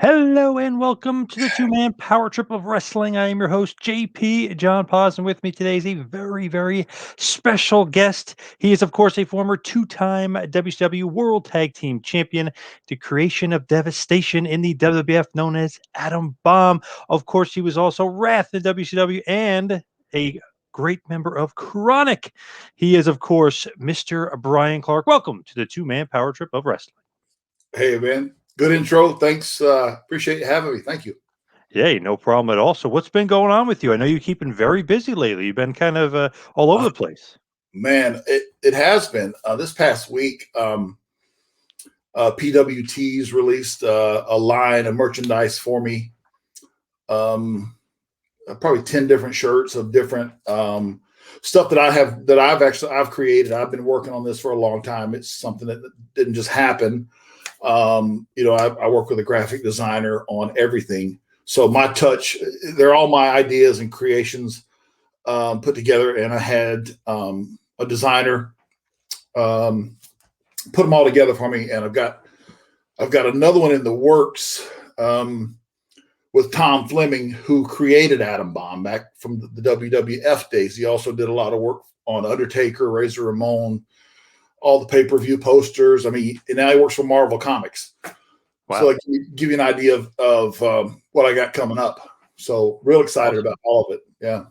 Hello and welcome to the two-man power trip of wrestling. I am your host, JP Jon Poz, and with me today is a very, very special guest. He is, of course, a former two-time WCW World Tag Team Champion, the creation of devastation in the WWF, known as Adam Bomb. Of course, he was also Wrath in WCW and a great member of Chronic. He is, of course, Mr. Brian Clark. Welcome to the two-man power trip of wrestling. Hey, man. Good intro. Thanks. Appreciate you having me. Thank you. Yay, no problem at all. So what's been going on with you? I know you're keeping very busy lately. You've been kind of all over Uh, the place. Man, it has been. This past week, PWT's released a line of merchandise for me. Probably 10 different shirts of different stuff that I've created. I've been working on this for a long time. It's something that didn't just happen. I work with a graphic designer on everything. So my touch, they're all my ideas and creations put together. And I had a designer put them all together for me. And I've got another one in the works with Tom Fleming, who created Adam Bomb back from the WWF days. He also did a lot of work on Undertaker, Razor Ramon, all the pay-per-view posters. I mean, and now he works for Marvel Comics. Wow. So give you an idea of what I got coming up. So real excited about all of it. Yeah.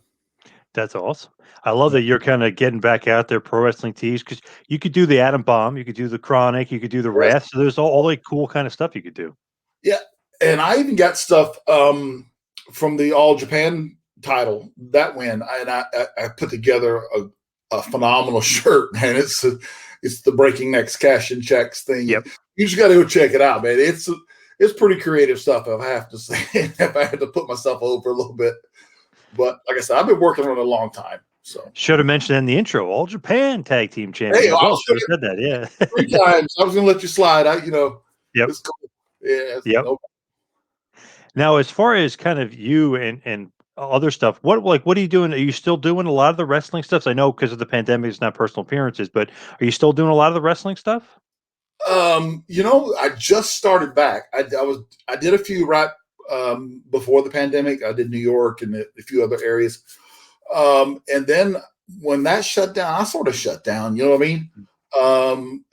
That's awesome. I love that you're kind of getting back out there, pro wrestling tees, because you could do the Adam Bomb, you could do the Chronic, you could do the Wrath. So there's all the cool kind of stuff you could do. Yeah. And I even got stuff from the All Japan title that win. I put together a phenomenal shirt, man. It's the breaking necks, cash and checks thing. Yep. You just got to go check it out, man. It's pretty creative stuff, if I have to say, if I had to put myself over a little bit. But like I said, I've been working on it a long time. So should have mentioned in the intro, All Japan Tag Team Champion. Hey, I should have said that, yeah. 3 times. I was going to let you slide. Yep. It's cool. Yeah. Yep. Now, as far as kind of you and other stuff, what are you doing? Are you still doing a lot of the wrestling stuff? I know because of the pandemic, it's not personal appearances, but are you still doing a lot of the wrestling stuff? I just started back. I did a few right before the pandemic. I did New York and a few other areas. And then when that shut down, I sort of shut down, you know what I mean?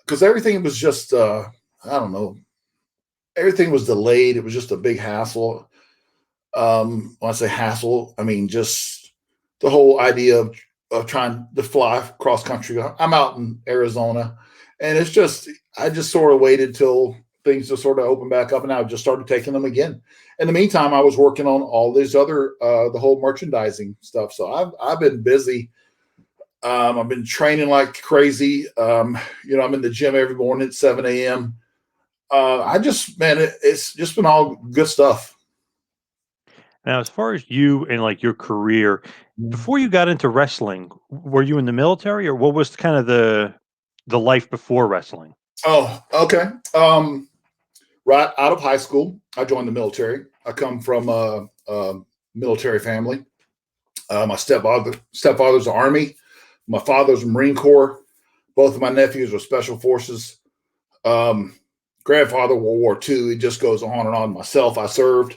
Because everything was just, I don't know, everything was delayed. It was just a big hassle. When I say hassle, I mean just the whole idea of trying to fly cross country. I'm out in Arizona, and I just sort of waited till things just sort of opened back up, and I just started taking them again. In the meantime, I was working on all these other the whole merchandising stuff. So I've been busy. I've been training like crazy. I'm in the gym every morning at 7 a.m. It's just been all good stuff. Now, as far as you and like your career, before you got into wrestling, were you in the military, or what was kind of the life before wrestling? Oh, okay. Right out of high school, I joined the military. I come from a military family. My stepfather's Army. My father's Marine Corps. Both of my nephews are Special Forces. Grandfather, World War II. It just goes on and on. Myself, I served.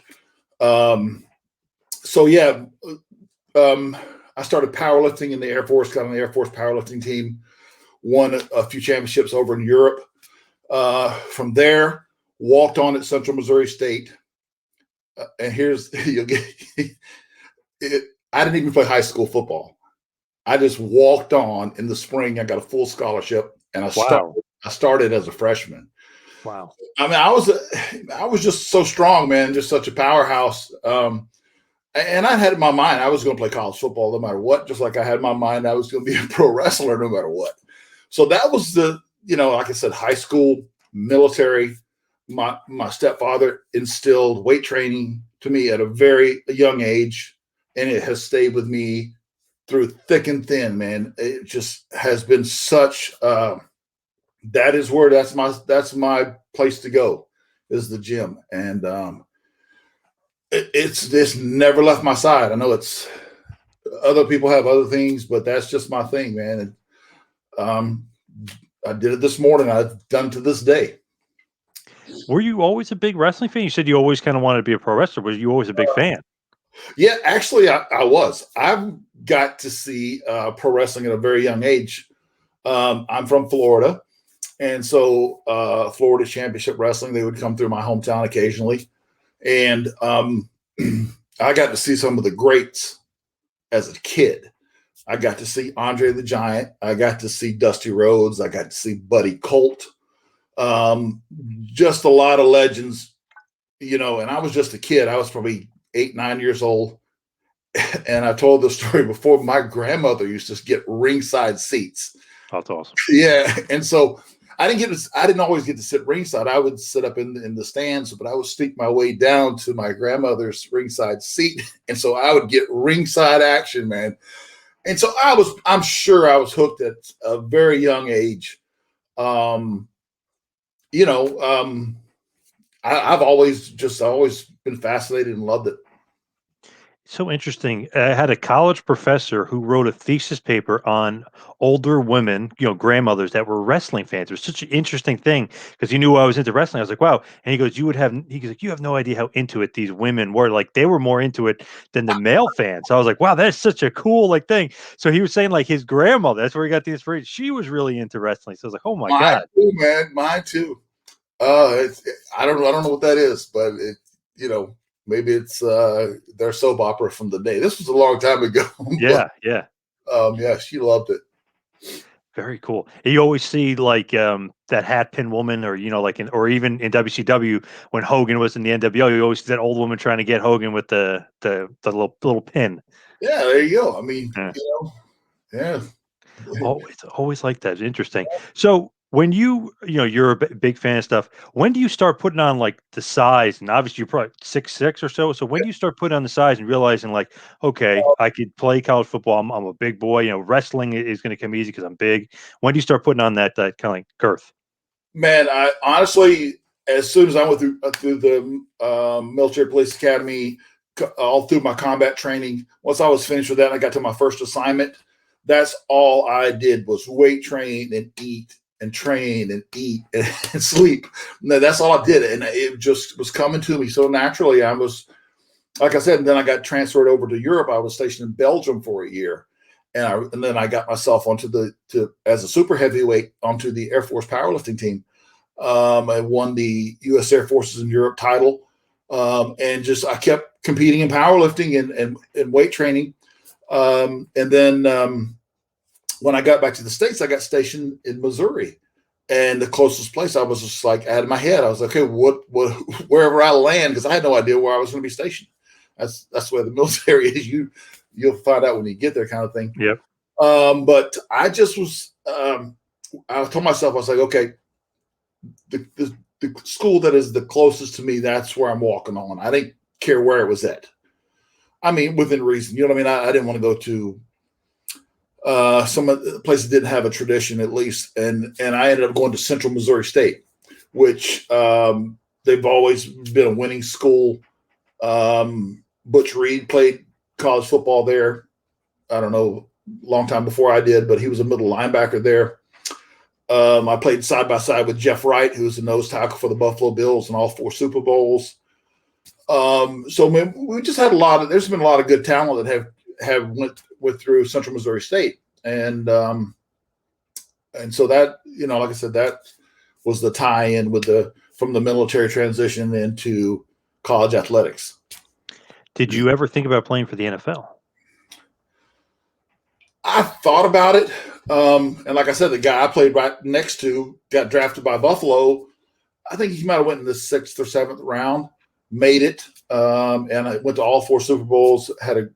I started powerlifting in the Air Force, got on the Air Force powerlifting team, won a few championships over in Europe. From there, walked on at Central Missouri State. And here's, you'll get it. I didn't even play high school football. I just walked on in the spring. I got a full scholarship, and I started as a freshman. Wow. I mean, I was just so strong, man, just such a powerhouse. And I had in my mind I was going to play college football no matter what, just like I had in my mind I was going to be a pro wrestler no matter what. So that was like I said, high school, military. My stepfather instilled weight training to me at a very young age, and it has stayed with me through thick and thin, man. It just has been such that's my place to go, is the gym. And it's never left my side. I know it's other people have other things, but that's just my thing, man. And I did it this morning. I've done to this day. Were you always a big wrestling fan? You said you always kind of wanted to be a pro wrestler. Was you always a big fan? Yeah, actually, I was. I've got to see pro wrestling at a very young age. I'm from Florida, and so Florida Championship Wrestling, they would come through my hometown occasionally, and I got to see some of the greats as a kid. I got to see Andre the Giant. I got to see Dusty Rhodes. I got to see Buddy Colt. Just a lot of legends, and I was just a kid. I was probably 8, 9 years old. And I told the story before. My grandmother used to get ringside seats. That's awesome. Yeah. And so I didn't always get to sit ringside. I would sit up in the stands, but I would sneak my way down to my grandmother's ringside seat. And so I would get ringside action, man. And so I'm sure I was hooked at a very young age. I've always been fascinated and loved it. So interesting. I had a college professor who wrote a thesis paper on older women, grandmothers that were wrestling fans. It was such an interesting thing because he knew I was into wrestling. I was like, wow. And he goes, you have no idea how into it these women were. Like they were more into it than the male fans. So I was like, wow, that's such a cool thing. So he was saying like his grandmother, that's where he got the inspiration. She was really into wrestling. So I was like, oh my God. Too, man. Mine too. I don't know what that is, but maybe it's their soap opera from the day. This was a long time ago. Yeah, but, yeah, she loved it. Very cool. You always see like that hat pin woman, or or even in WCW when Hogan was in the NWO, you always see that old woman trying to get Hogan with the little pin. Yeah, there you go. I mean, yeah. Always like that. Interesting. So when you're a big fan of stuff, when do you start putting on like the size? And obviously you're probably 6'6" or so. So when do you start putting on the size and realizing like, okay, I could play college football. I'm a big boy. Wrestling is going to come easy because I'm big. When do you start putting on that kind of like girth? Man, I honestly, as soon as I went through the military police academy, all through my combat training, once I was finished with that, I got to my first assignment. That's all I did was weight train and eat and train and eat and sleep. That's all I did. And it just was coming to me so naturally. I was, like I said, and then I got transferred over to Europe. I was stationed in Belgium for a year. And then I got myself as a super heavyweight onto the Air Force powerlifting team. I won the U.S. Air Forces in Europe title. And I kept competing in powerlifting and weight training. And then when I got back to the States, I got stationed in Missouri, and the closest place I was just like out of my head. I was like, okay, wherever I land, because I had no idea where I was going to be stationed. That's where the military is. You'll find out when you get there, kind of thing. Yep. But I just was. I told myself, I was like, okay, the school that is the closest to me, that's where I'm walking on. I didn't care where it was at. I mean, within reason. You know what I mean? I didn't want to go to some of the places didn't have a tradition, at least, and I ended up going to Central Missouri State, which they've always been a winning school. Butch Reed played college football there. I don't know, long time before I did, but he was a middle linebacker there. I played side by side with Jeff Wright, who was the nose tackle for the Buffalo Bills in all 4 Super Bowls. So man, we just had there's been a lot of good talent that have went through Central Missouri State. And so that, like I said, that was the tie-in from the military transition into college athletics. Did you ever think about playing for the NFL? I thought about it. And like I said, the guy I played right next to got drafted by Buffalo. I think he might have went in the 6th or 7th round, made it. And I went to all 4 Super Bowls, had a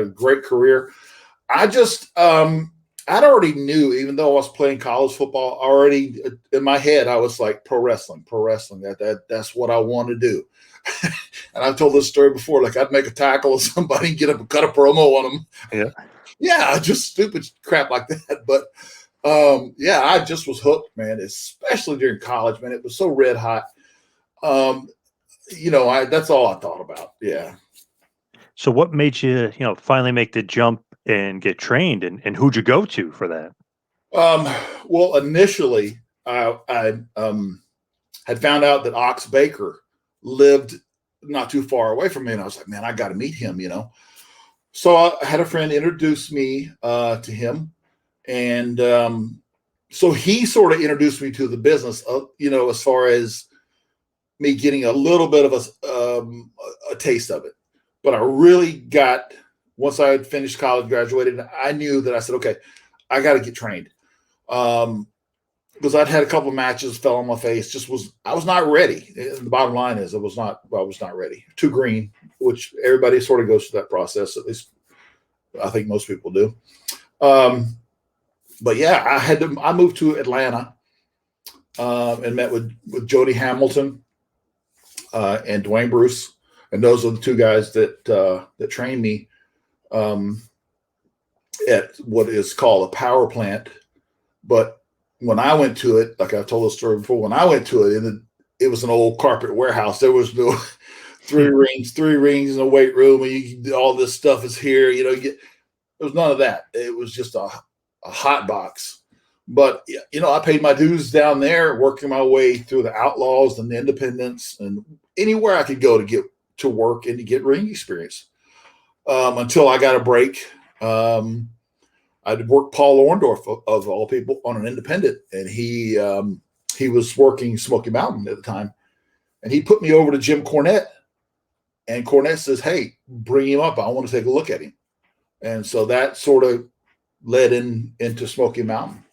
great career. I just, I'd already knew, even though I was playing college football, already in my head, I was like pro wrestling. That's what I want to do. And I've told this story before. Like I'd make a tackle of somebody and get up and cut a promo on them. Yeah, just stupid crap like that. But I just was hooked, man. Especially during college, man. It was so red hot. That's all I thought about. Yeah. So what made you, finally make the jump and get trained, and who'd you go to for that? Well, initially, had found out that Ox Baker lived not too far away from me. And I was like, man, I got to meet him, So I had a friend introduce me to him. And so he sort of introduced me to the business, as far as me getting a little bit of a taste of it. But I really got, once I had finished college, graduated, I knew that I said, okay, I got to get trained. Because I'd had a couple of matches, fell on my face, I was not ready. The bottom line is I was not ready. Too green, which everybody sort of goes through that process. At least I think most people do. But yeah, I moved to Atlanta and met with Jody Hamilton and Dwayne Bruce. And those are the two guys that trained me at what is called a power plant. But when I went to it, like I've told the story before, when I went to it, it was an old carpet warehouse. There was no three rings in a weight room, and all this stuff is here. There was none of that. It was just a hot box. But I paid my dues down there, working my way through the Outlaws and the Independents and anywhere I could go to get to work and to get ring experience. Until I got a break. I'd worked Paul Orndorff of all people on an independent, and he was working Smoky Mountain at the time, and he put me over to Jim Cornette, and Cornette says, "Hey, bring him up. I want to take a look at him," and so that sort of led into Smoky Mountain.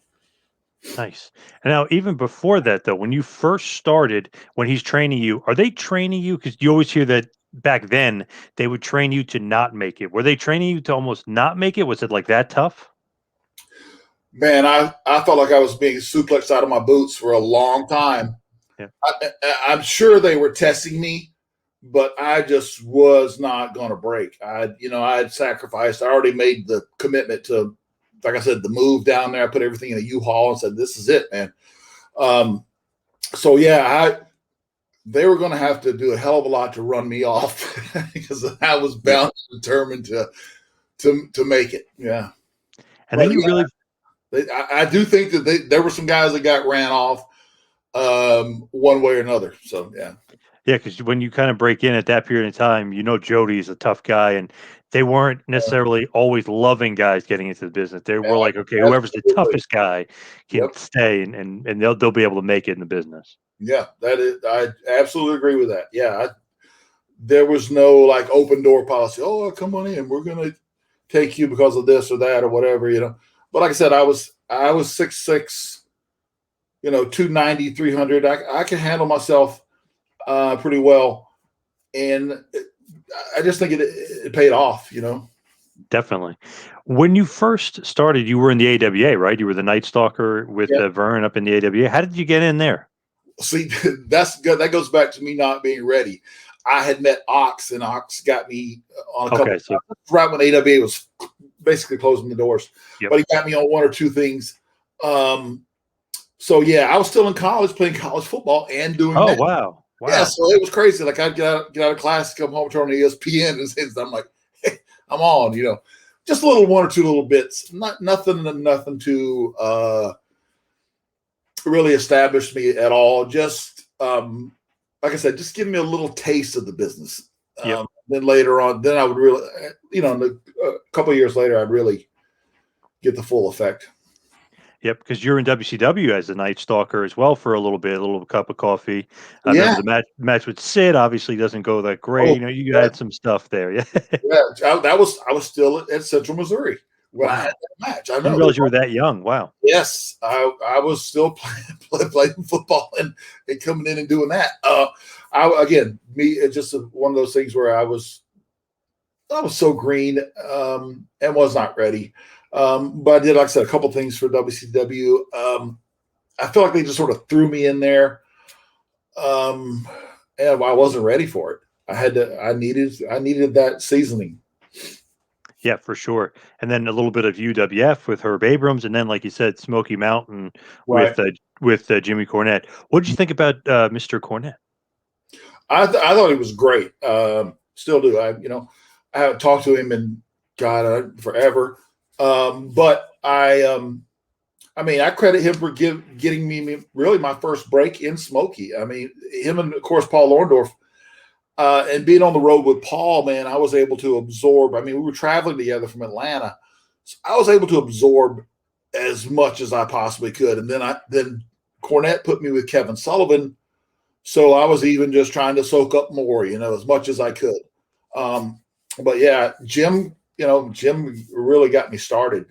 Nice. And now, even before that, though, when you first started, when he's training you, are they training you? Because you always hear that back then they would train you to not make it. Were they training you to almost not make it? Was it like that tough? Man, I felt like I was being suplexed out of my boots for a long time. Yeah. I'm sure they were testing me, but I just was not going to break. I had sacrificed. I already made the commitment to, like I said, the move down there. I put everything in a U-Haul and said, "This is it, man." So yeah, they were going to have to do a hell of a lot to run me off because I was bound and determined to make it. Yeah. And then really. I do think that there were some guys that got ran off one way or another. So, yeah. Yeah, because when you kind of break in at that period of time, Jody's a tough guy, and they weren't necessarily always loving guys getting into the business. They were like, okay, whoever's the toughest guy can stay, and they'll be able to make it in the business. Yeah, I absolutely agree with that. Yeah, there was no like open door policy. Oh, come on in. We're going to take you because of this or that or whatever, But like I said, I was 6'6", 290, 300. I can handle myself pretty well. And I just think it paid off, Definitely. When you first started, you were in the AWA, right? You were the Night Stalker with Vern up in the AWA. How did you get in there? See, that's good. That goes back to me not being ready. I had met Ox, and Ox got me on a couple right when AWA was basically closing the doors. But he got me on one or two things. So yeah, I was still in college playing college football and doing that. Wow. Yeah, so it was crazy. Like I'd get out of class, come home, turn on ESPN, and I'm like, hey, I'm on, just a little one or two little bits. Nothing to really establish me at all. Just like I said, just give me a little taste of the business. Then later on, I would really, a couple of years later, I'd really get the full effect. Yep, because you're in WCW as a Night Stalker as well for a little bit, a little cup of coffee. The match with Sid obviously doesn't go that great. You had some stuff there. Yeah, I was still at Central Missouri when I had that match. I know. You realize you were that young. Wow. Yes, I was still playing football and coming in and doing that. It's just one of those things where I was so green and was not ready. But I did, like I said, a couple things for WCW. I feel like they just sort of threw me in there, and I wasn't ready for it. I needed that seasoning. Yeah, for sure. And then a little bit of UWF with Herb Abrams, and then, like you said, Smoky Mountain with Jimmy Cornette. What did you think about Mr. Cornette? I thought he was great. Still do. I haven't talked to him in forever. But I I mean, I credit him for getting me really my first break in Smokey. I mean, him and of course Paul Orndorff, and being on the road with Paul, man, I was able to absorb. I mean, we were traveling together from Atlanta, so I was able to absorb as much as I possibly could. And then Cornette put me with Kevin Sullivan, so I was even just trying to soak up more, as much as I could. But yeah, Jim really got me started.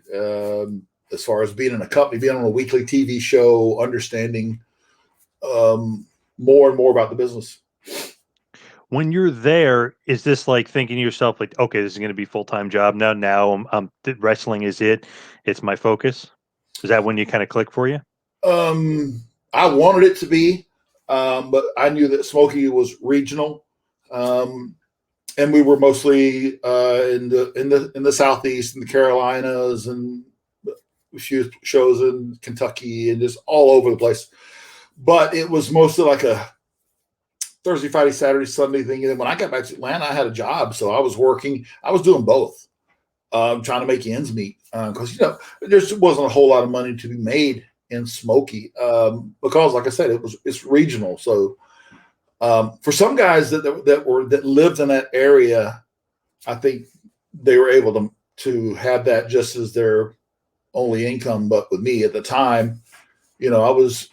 As far as being in a company, being on a weekly TV show, understanding more and more about the business. When you're there, is this like thinking to yourself, like, okay, this is going to be full-time job now? Now wrestling is it? It's my focus. Is that when you kind of click for you? I wanted it to be, but I knew that Smokey was regional, and we were mostly in the Southeast, in the Carolinas, and a few shows in Kentucky, and just all over the place. But it was mostly like a Thursday, Friday, Saturday, Sunday thing. And then when I got back to Atlanta, I had a job, so I was working. I was doing both, trying to make ends meet, because there wasn't a whole lot of money to be made in Smokey, because, like I said, it's regional. So for some guys that lived in that area, I think they were able to have that just as their only income. But with me at the time, I was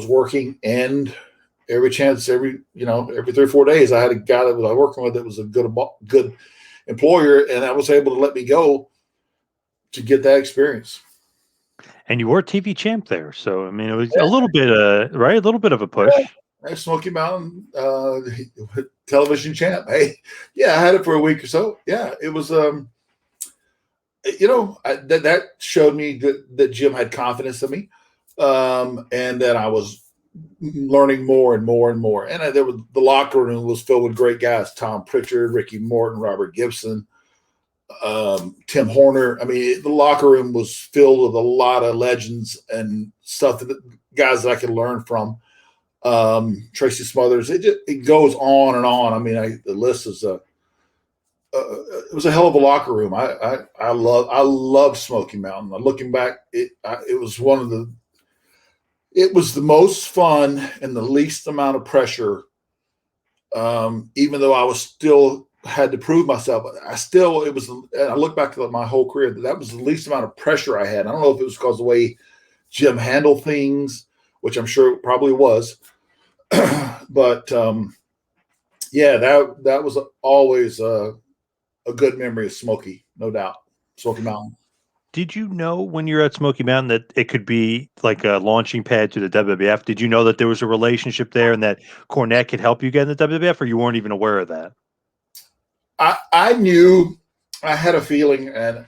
working, and every 3 or 4 days I had a guy that I was working with that was a good employer, and I was able to let me go to get that experience. And you were TV champ there, so I mean, it was a little bit, right? A little bit of a push. Yeah. Smoky Mountain television champ. Hey, yeah, I had it for a week or so. Yeah, it was. That showed me that Jim had confidence in me, and that I was learning more and more and more. And the locker room was filled with great guys: Tom Pritchard, Ricky Morton, Robert Gibson, Tim Horner. I mean, the locker room was filled with a lot of legends and stuff guys that I could learn from. Tracy Smothers. It goes on and on. I mean, the list is it was a hell of a locker room. I love Smoky Mountain. Looking back, it was it was the most fun and the least amount of pressure. Even though I was still had to prove myself, it was. And I look back at my whole career, that was the least amount of pressure I had. I don't know if it was because of the way Jim handled things, which I'm sure it probably was. But yeah, that was always a good memory of Smoky, no doubt. Smoky Mountain. Did you know when you're at Smoky Mountain that it could be like a launching pad to the WWF? Did you know that there was a relationship there and that Cornette could help you get in the WWF, or you weren't even aware of that? I knew, I had a feeling, and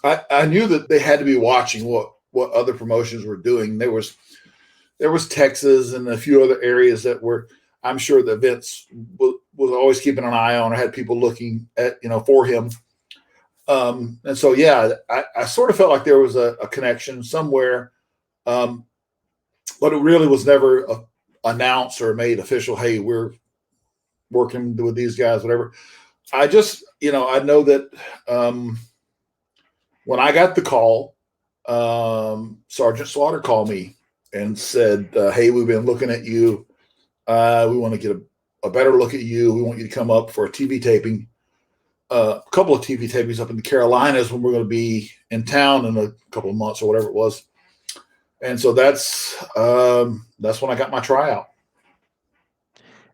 I knew that they had to be watching what other promotions were doing. There was Texas and a few other areas that were, I'm sure that Vince was always keeping an eye on, or had people looking at, for him. And so, yeah, I sort of felt like there was a connection somewhere, but it really was never announced or made official. Hey, we're working with these guys, whatever. I just, I know that when I got the call, Sergeant Slaughter called me and said, hey, we've been looking at you. We want to get a better look at you. We want you to come up for a TV taping. A couple of TV tapings up in the Carolinas when we're going to be in town in a couple of months or whatever it was. And so that's when I got my tryout.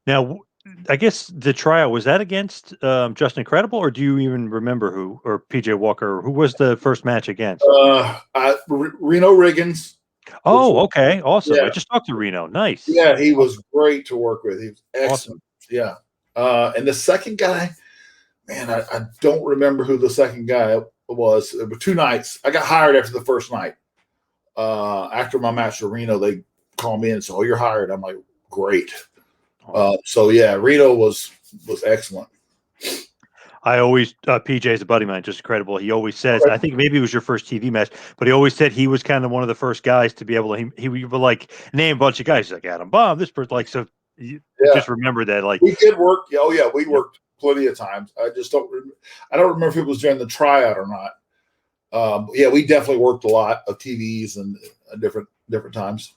Now, I guess the tryout, was that against Just Incredible, or do you even remember who, or PJ Walker, who was the first match against? Reno Riggins. Oh, okay. Awesome. Yeah. I just talked to Reno. Nice. Yeah, he was great to work with. He was excellent. Awesome. Yeah. And the second guy, man, I don't remember who the second guy was. It were 2 nights. I got hired after the first night. After my match with Reno, they called me and said, "Oh, you're hired." I'm like, "Great." So yeah, Reno was excellent. I always PJ's a buddy of mine, Just Incredible. He always says, I think maybe it was your first TV match, but he always said he was kind of one of the first guys to be able to. He would like name a bunch of guys. He's like Adam Bomb, this person, like, so. Just remember that, like, we did work. Oh yeah, we worked plenty of times. I just don't. I don't remember if it was during the tryout or not. Yeah, we definitely worked a lot of TVs and different times.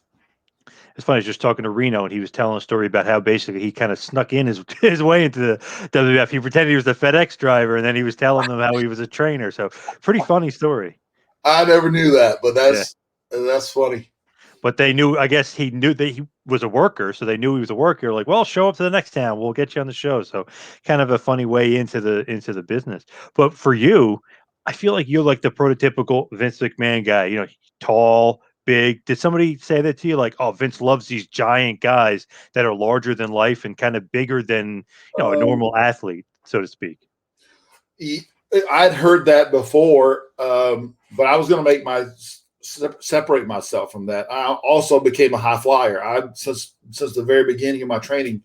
It's funny, I was just talking to Reno, and he was telling a story about how basically he kind of snuck in his way into the WWF. He pretended he was the FedEx driver, and then he was telling them how he was a trainer. So pretty funny story. I never knew that, but Yeah. that's funny. But they knew, I guess he knew that he was a worker, so they knew he was a worker. Like, well, show up to the next town, we'll get you on the show. So, kind of a funny way into the business. But for you, I feel like you're like the prototypical Vince McMahon guy. You know, tall, big. Did somebody say that to you? Like, oh, Vince loves these giant guys that are larger than life and kind of bigger than a Um, normal athlete, so to speak. I'd heard that before, but I was going to make separate myself from that. I also became a high flyer. Since the very beginning of my training,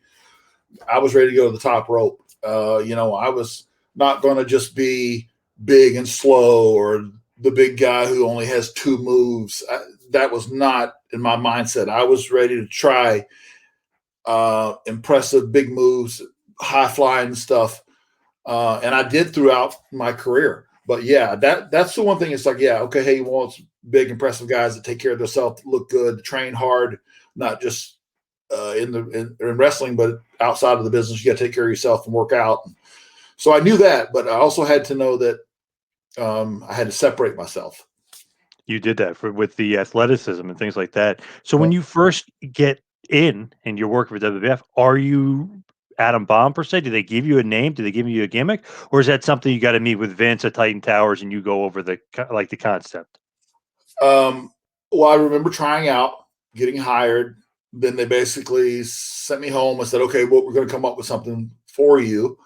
I was ready to go to the top rope. I was not going to just be big and slow or the big guy who only has two moves. That was not in my mindset. I was ready to try impressive big moves, high flying stuff. And I did throughout my career. But yeah, that's the one thing. It's like, yeah, okay, hey, he wants big, impressive guys that take care of themselves, look good, train hard, not just in wrestling, but outside of the business. You got to take care of yourself and work out. So I knew that, but I also had to know that I had to separate myself. You did that with the athleticism and things like that. So when you first get in and you're working for WWF, are you Adam Bomb per se? Do they give you a name? Do they give you a gimmick, or is that something you got to meet with Vince at Titan Towers and you go over the the concept? Well, I remember trying out, getting hired. Then they basically sent me home and said, "Okay, well, we're going to come up with something for you."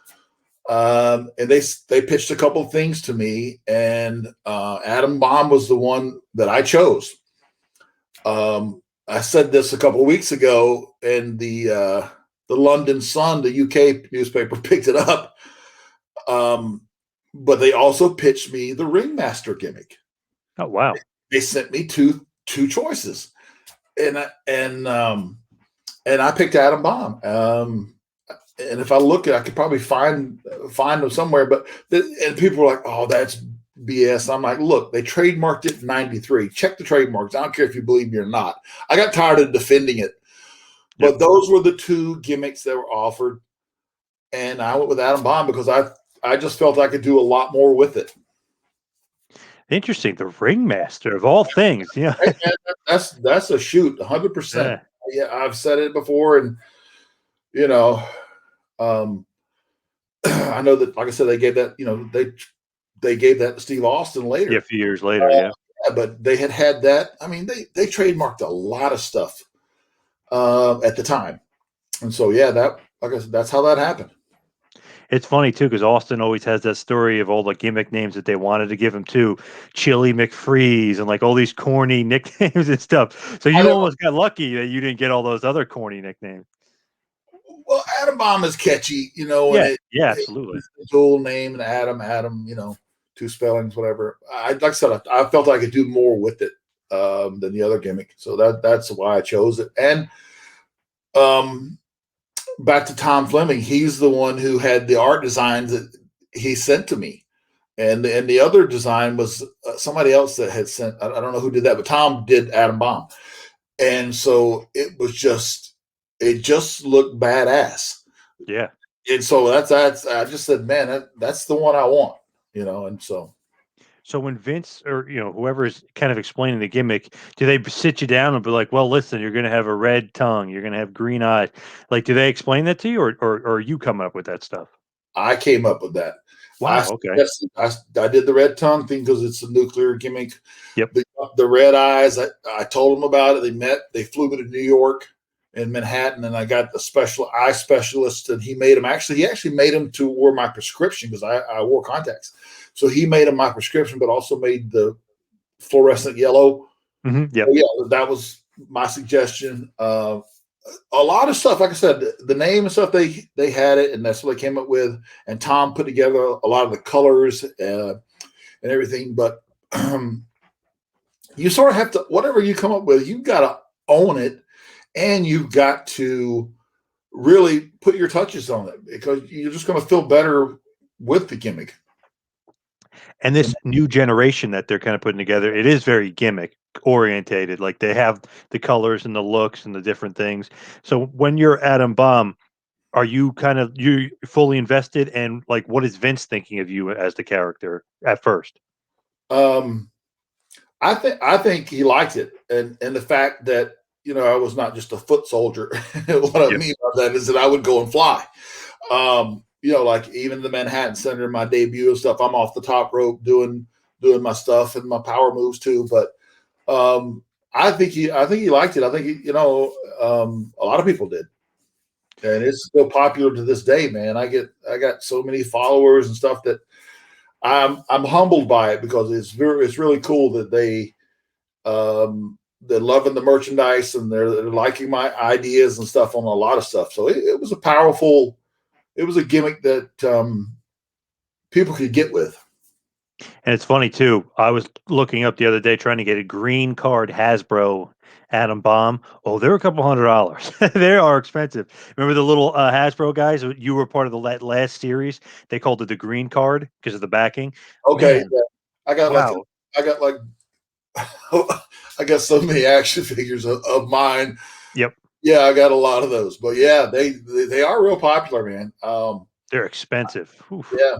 And they pitched a couple of things to me, and Adam Bomb was the one that I chose. I said this a couple of weeks ago, and the London Sun, the UK newspaper, picked it up. But they also pitched me the ringmaster gimmick. Oh wow! They sent me two choices, and I picked Adam Bomb. And if I look at, I could probably find them somewhere. But and people were like, "Oh, that's BS." I'm like, "Look, they trademarked it in '93. Check the trademarks. I don't care if you believe me or not." I got tired of defending it, but Yep. those were the two gimmicks that were offered, and I went with Adam Bomb because I just felt I could do a lot more with it. Interesting. The ringmaster of all things. Yeah. Hey, man, that's a shoot, 100%. Yeah. Yeah, I've said it before, and you know, um, I know that, like I said, they gave that, they gave that to Steve Austin Yeah. A later. few years later. Yeah. Yeah, but they had that. I mean, they trademarked a lot of stuff at the time, and so yeah, that, like I said, that's how that happened. It's funny too because Austin always has that story of all the gimmick names that they wanted to give him too, Chili McFreeze and like all these corny nicknames and stuff. So I you never, almost got lucky that you didn't get all those other corny nicknames. well, Adam Bomb is catchy, and Yeah, yeah, absolutely. it's a dual name and Adam, two spellings, whatever. Like I said, I felt I could do more with it than the other gimmick, so that's why I chose it. And um, back to Tom Fleming, he's the one who had the art designs that he sent to me, and the other design was somebody else that had sent. I don't know who did that, but Tom did Adam Bomb, and so it just looked badass. Yeah. And so that's I just said, man, that's the one I want, and so So when Vince or whoever is kind of explaining the gimmick, do they sit you down and be like, "Well, listen, you're going to have a red tongue, you're going to have green eyes." Like, do they explain that to you, or are you coming up with that stuff? I came up with that. I Wow. Okay. I did the red tongue thing because it's a nuclear gimmick. Yep. The red eyes, I told them about it. They flew me to New York and Manhattan, and I got the special eye specialist, and he actually made them to wear my prescription because I wore contacts. So he made them my prescription, but also made the fluorescent yellow. Yep. So yeah, that was my suggestion. A lot of stuff, like I said, the name and stuff, they had it, and that's what they came up with. And Tom put together a lot of the colors and everything. But you sort of have to, whatever you come up with, you've got to own it, and you've got to really put your touches on it because you're just going to feel better with the gimmick. And this new generation that they're kind of putting together, it is very gimmick orientated. Like they have the colors and the looks and the different things. So when you're Adam Bomb, are you fully invested? And like, what is Vince thinking of you as the character at first? Um, I think he liked it, and the fact that I was not just a foot soldier. What I Yep. mean by that is that I would go and fly. Like even the Manhattan Center, my debut and stuff, I'm off the top rope doing my stuff and my power moves too. But I think he liked it. I think a lot of people did, and it's still popular to this day, man. I got so many followers and stuff that I'm humbled by it because it's really cool that they're loving the merchandise and they're liking my ideas and stuff on a lot of stuff. So it was it was a gimmick that people could get with. And it's funny too. I was looking up the other day trying to get a green card Hasbro Adam Bomb. Oh, they're a couple $100. They are expensive. Remember the little Hasbro guys? You were part of the last series. They called it the green card because of the backing. Okay, Man, yeah. I got like wow. I got like I got so many action figures of mine. Yep. Yeah, I got a lot of those. But yeah, they are real popular, man. They're expensive. Oof. Yeah.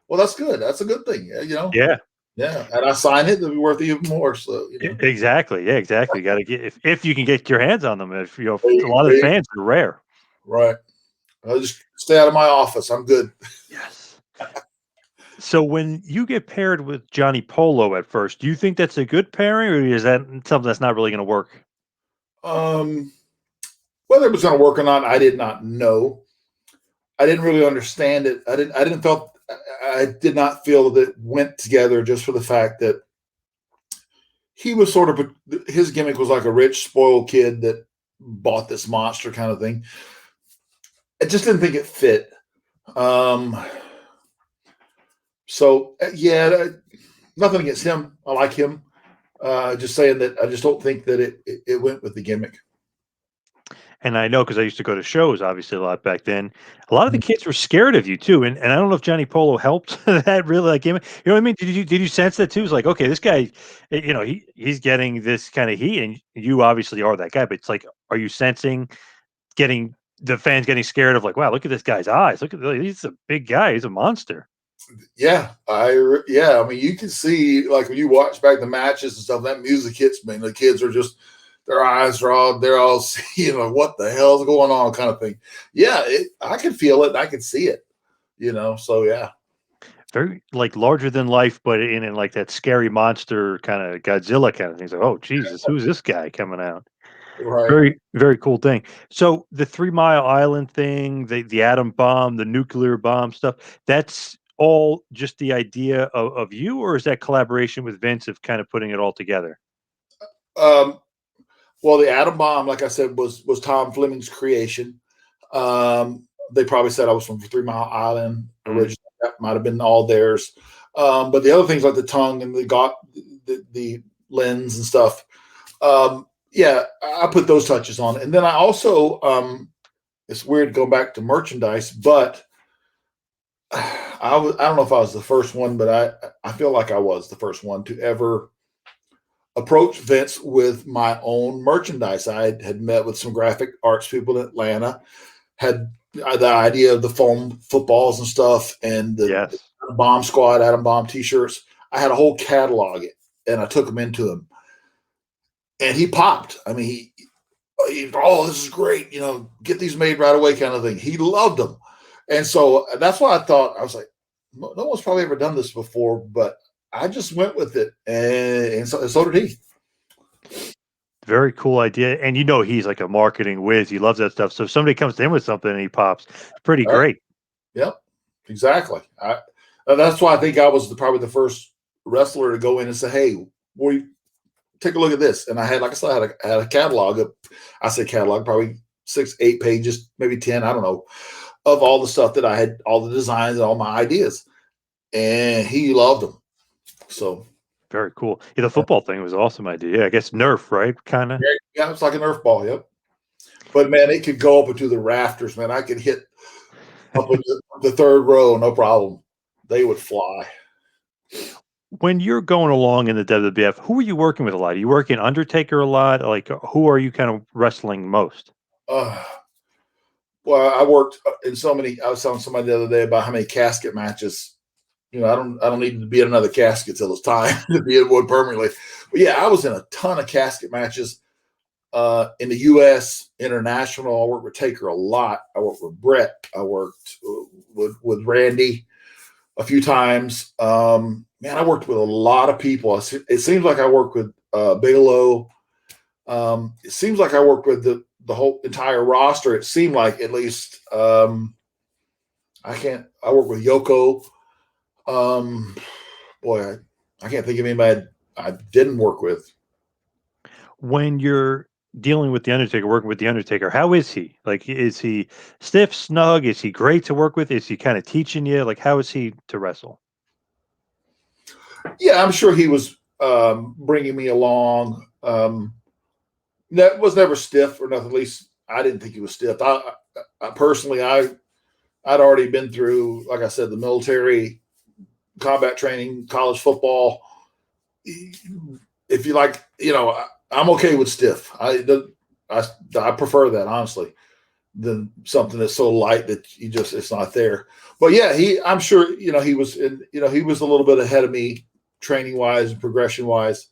Well, that's good. That's a good thing. Yeah. Yeah. Yeah, and I sign it, they'll be worth even more. So Exactly. Yeah, exactly. Got to get if you can get your hands on them. If a they, lot of the they, fans are rare. right. I'll just stay out of my office. I'm good. Yes. So when you get paired with Johnny Polo at first, do you think that's a good pairing, or is that something that's not really going to work? Um, Whether it was going to work or not, I did not know. I didn't really understand it. I did not feel that it went together just for the fact that he was his gimmick was like a rich, spoiled kid that bought this monster kind of thing. I just didn't think it fit. Um, yeah, nothing against him. I like him. Just saying that I just don't think that it went with the gimmick. And I know because I used to go to shows, obviously, a lot back then. A lot of the kids were scared of you too, and I don't know if Johnny Polo helped that really like him. You know what I mean? Did you sense that too? It's like, okay, this guy, he's getting this kind of heat, and you obviously are that guy. But it's like, are you sensing getting the fans getting scared of like, wow, look at this guy's eyes. He's a big guy. He's a monster. Yeah, I mean, you can see like when you watch back the matches and stuff. That music hits me, and the kids are just their eyes are they're all seeing like what the hell's going on, kind of thing. Yeah, I can feel it, and I can see it. So yeah, Very like larger than life, but in like that scary monster kind of Godzilla kind of thing. So, oh Jesus, who's this guy coming out? right. Very, very cool thing. So the 3 Mile Island thing, the atom bomb, the nuclear bomb stuff, that's all just the idea of you, or is that collaboration with Vince of kind of putting it all together? Um, well, the atom bomb, like I said, was Tom Fleming's creation. They probably said I was from 3 Mile Island Mm, originally. That might have been all theirs. But the other things like the tongue and the lens and stuff. Yeah, I put those touches on, and then I also it's weird going back to merchandise, but I don't know if I was the first one, but I feel like I was the first one to ever approach Vince with my own merchandise. I had met with some graphic arts people in Atlanta, had the idea of the foam footballs and stuff, and the yes. Bomb Squad, Adam Bomb T-shirts. I had a whole catalog, and I took them into him, and he popped. I mean, oh, this is great. Get these made right away, kind of thing. He loved them, and so that's why I was like, no one's probably ever done this before, but I just went with it, and so did he. Very cool idea. And he's like a marketing whiz. He loves that stuff. So if somebody comes to him with something and he pops, it's pretty All right. great. Yep, exactly. That's why I think I was probably the first wrestler to go in and say, "Hey, boy, take a look at this." And I had, like I said, I had a catalog of, I say catalog, probably 6, 8 pages, maybe 10, I don't know, of all the stuff that I had, all the designs and all my ideas, and he loved them. So Very cool. Yeah, the football thing was an awesome idea. Yeah, I guess Nerf, right? Kind of. yeah, it's like a Nerf ball. Yep. But man, it could go up into the rafters. Man, I could hit up in the third row, no problem. They would fly. When you're going along in the WWF, who are you working with a lot? Are you working Undertaker a lot? Like, who are you kind of wrestling most? Uh, well, I worked in so many. I was telling somebody the other day about how many casket matches. I don't need to be in another casket till it's time to be in one permanently. But yeah, I was in a ton of casket matches in the U.S., international. I worked with Taker a lot. I worked with Brett. I worked with Randy a few times. Man, I worked with a lot of people. It seems like I worked with Bigelow. It seems like I worked with the whole entire roster. It seemed like at least I worked with Yoko. Boy, I can't think of anybody I didn't work with. When you're dealing with the Undertaker, working with the Undertaker, how is he? Like, is he stiff, snug? Is he great to work with? Is he kind of teaching you? Like, how is he to wrestle? Yeah, I'm sure he was bringing me along. That was never stiff or nothing. At least I didn't think he was stiff. I personally, I'd already been through, like I said, the military, combat training, college football. If you like, I'm okay with stiff. I prefer that, honestly, than something that's so light that it's not there. But yeah, I'm sure he was he was a little bit ahead of me training wise and progression wise.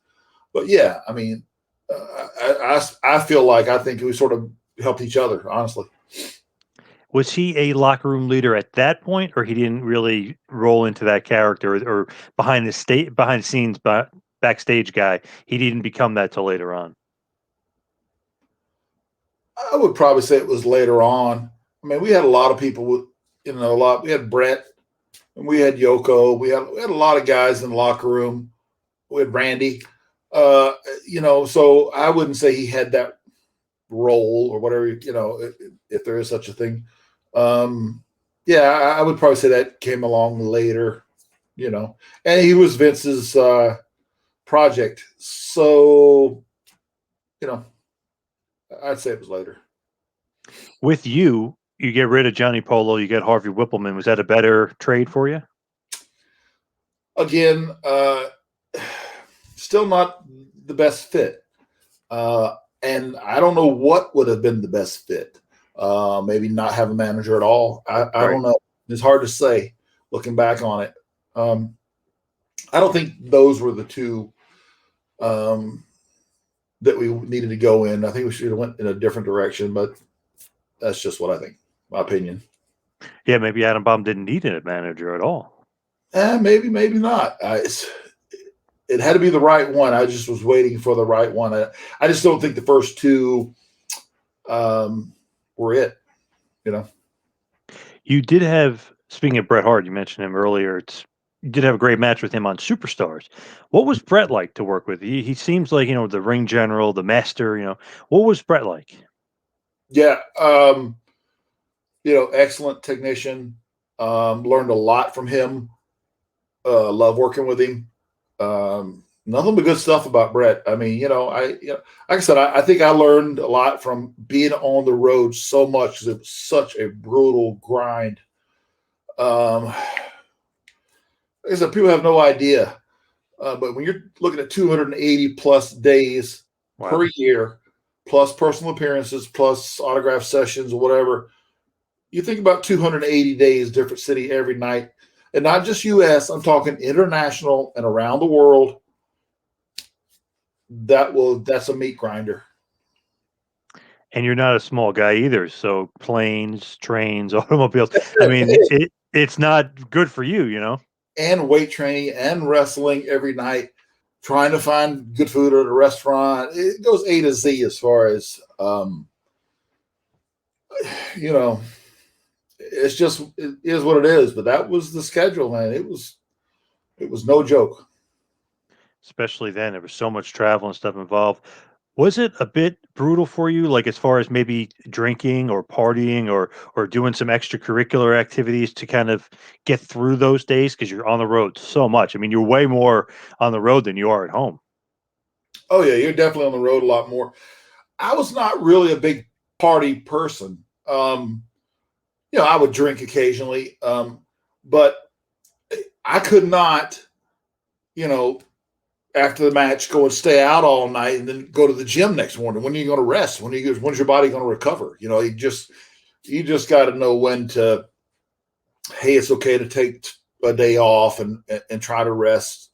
But yeah, I mean, I feel like I think we sort of helped each other, honestly. Was he a locker room leader at that point, or he didn't really roll into that character, or behind the scenes, backstage guy? He didn't become that till later on. I would probably say it was later on. I mean, we had a lot of people with, a lot. We had Brett and we had Yoko. We had a lot of guys in the locker room. We had Randy. So I wouldn't say he had that role or whatever, if there is such a thing. Yeah, I would probably say that came along later, and he was Vince's project. So, you know, I'd say it was later. With you, you get rid of Johnny Polo, you get Harvey Whippleman. Was that a better trade for you? Again, still not the best fit. And I don't know what would have been the best fit. Maybe not have a manager at all. I don't know. It's hard to say looking back on it. I don't think those were the two that we needed to go in. I think we should have went in a different direction, but that's just what I think, my opinion. Yeah, maybe Adam Bomb didn't need a manager at all. Maybe not. It had to be the right one. I just was waiting for the right one. I just don't think the first two were it. You did have, speaking of Bret Hart, you mentioned him earlier. You did have a great match with him on Superstars. What was Bret like to work with? He seems like, the ring general, the master, what was Bret like? Yeah. Excellent technician. Learned a lot from him. Love working with him. Nothing but good stuff about Bret. I mean, like I said, I think I learned a lot from being on the road so much because it was such a brutal grind. Like I said, people have no idea. But when you're looking at 280 plus days per year, plus personal appearances, plus autograph sessions or whatever, you think about 280 days, different city every night. And not just U.S., I'm talking international and around the world. That's a meat grinder. And you're not a small guy either. So planes, trains, automobiles. I mean, it's not good for you. And weight training and wrestling every night, trying to find good food at a restaurant. It goes A to Z as far as, it's just, it is what it is. But that was the schedule, man. It was no joke. Especially then, there was so much travel and stuff involved. Was it a bit brutal for you, like as far as maybe drinking or partying or doing some extracurricular activities to kind of get through those days because you're on the road so much? I mean, you're way more on the road than you are at home. Oh yeah, you're definitely on the road a lot more. I was not really a big party person. I would drink occasionally, but I could not you know, after the match, go and stay out all night and then go to the gym next morning. When are you going to rest? When's your body going to recover? You know, you just got to know when to, hey, it's okay to take a day off and try to rest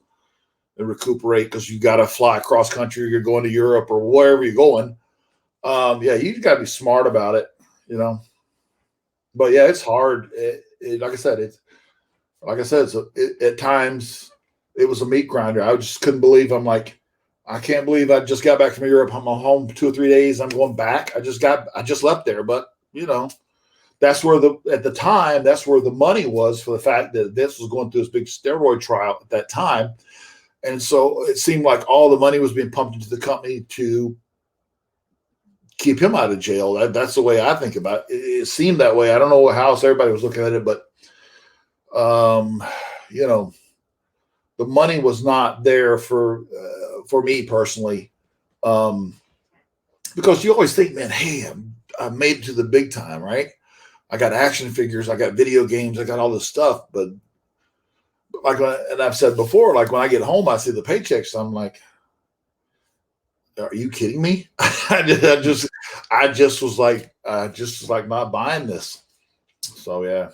and recuperate because you got to fly across country. Or you're going to Europe or wherever you're going. Yeah, you got to be smart about it, you know. But yeah, it's hard. Like I said, at times it was a meat grinder. I just couldn't believe. I'm like, I can't believe I just got back from Europe. I'm home 2 or 3 days. I'm going back. I just left there. But you know, that's where at the time, that's where the money was for the fact that this was going through this big steroid trial at that time. And so it seemed like all the money was being pumped into the company to keep him out of jail. That's the way I think about it. It seemed that way. I don't know how else everybody was looking at it, but you know, the money was not there for me personally, because you always think, man, hey, I made it to the big time, right? I got action figures, I got video games, I got all this stuff, but like, and I've said before, like when I get home, I see the paychecks, I'm like, are you kidding me? I just was like not buying this. So yeah.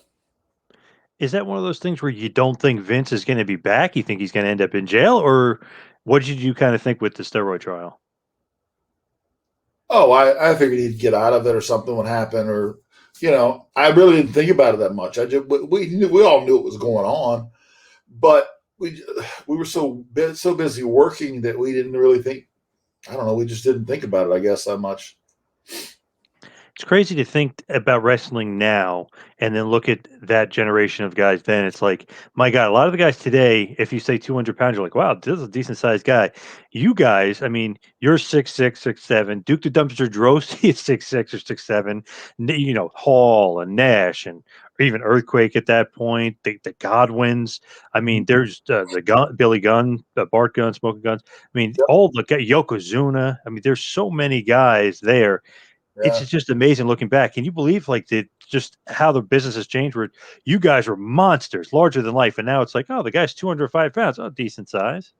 Is that one of those things where you don't think Vince is going to be back? You think he's going to end up in jail, or what did you kind of think with the steroid trial? Oh, I figured he'd get out of it or something would happen, or you know, I really didn't think about it that much. We all knew what was going on, but we were so busy working that we didn't really think. I don't know. We just didn't think about it, I guess, that much. It's crazy to think about wrestling now and then look at that generation of guys then. It's like, my God, a lot of the guys today, if you say 200 pounds, you're like, wow, this is a decent sized guy. You guys, I mean, you're 6'6", 6'7". Duke the Dumpster Drosy is 6'6" or 6'7". You know, Hall and Nash and or even Earthquake at that point, the Godwins. I mean, there's the gun, Billy Gunn, Bart Gunn, Smoking Guns. I mean, Yep. all the Yokozuna. I mean, there's so many guys there. It's Yeah. just amazing looking back. Can you believe like just how the business has changed where you guys were monsters, larger than life, and now it's like, oh, the guy's 205 pounds. Oh, decent size.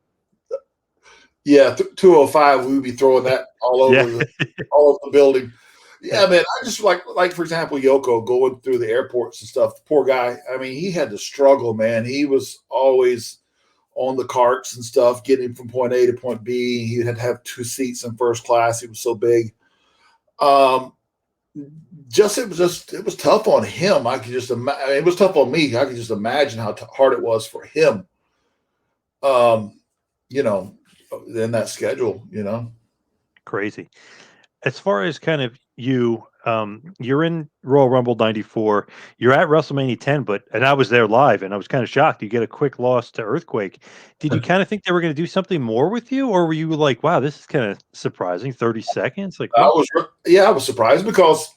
Yeah, 205, we would be throwing that Yeah. all over the building. Yeah, man, I just like for example, Yoko going through the airports and stuff. The poor guy. I mean, he had to struggle, man. He was always on the carts and stuff, getting from point A to point B. He had to have 2 seats in first class. He was so big. Um, it was tough on him. I could just imagine. It was tough on me. I could just imagine how hard it was for him. You know, in that schedule. You know. Crazy. As far as kind of you're in Royal Rumble 94, you're at WrestleMania 10, and I was there live and I was kind of shocked. You get a quick loss to Earthquake. Did you kind of think they were going to do something more with you, or were you like, wow, this is kind of surprising? 30 seconds? Like what? I was surprised because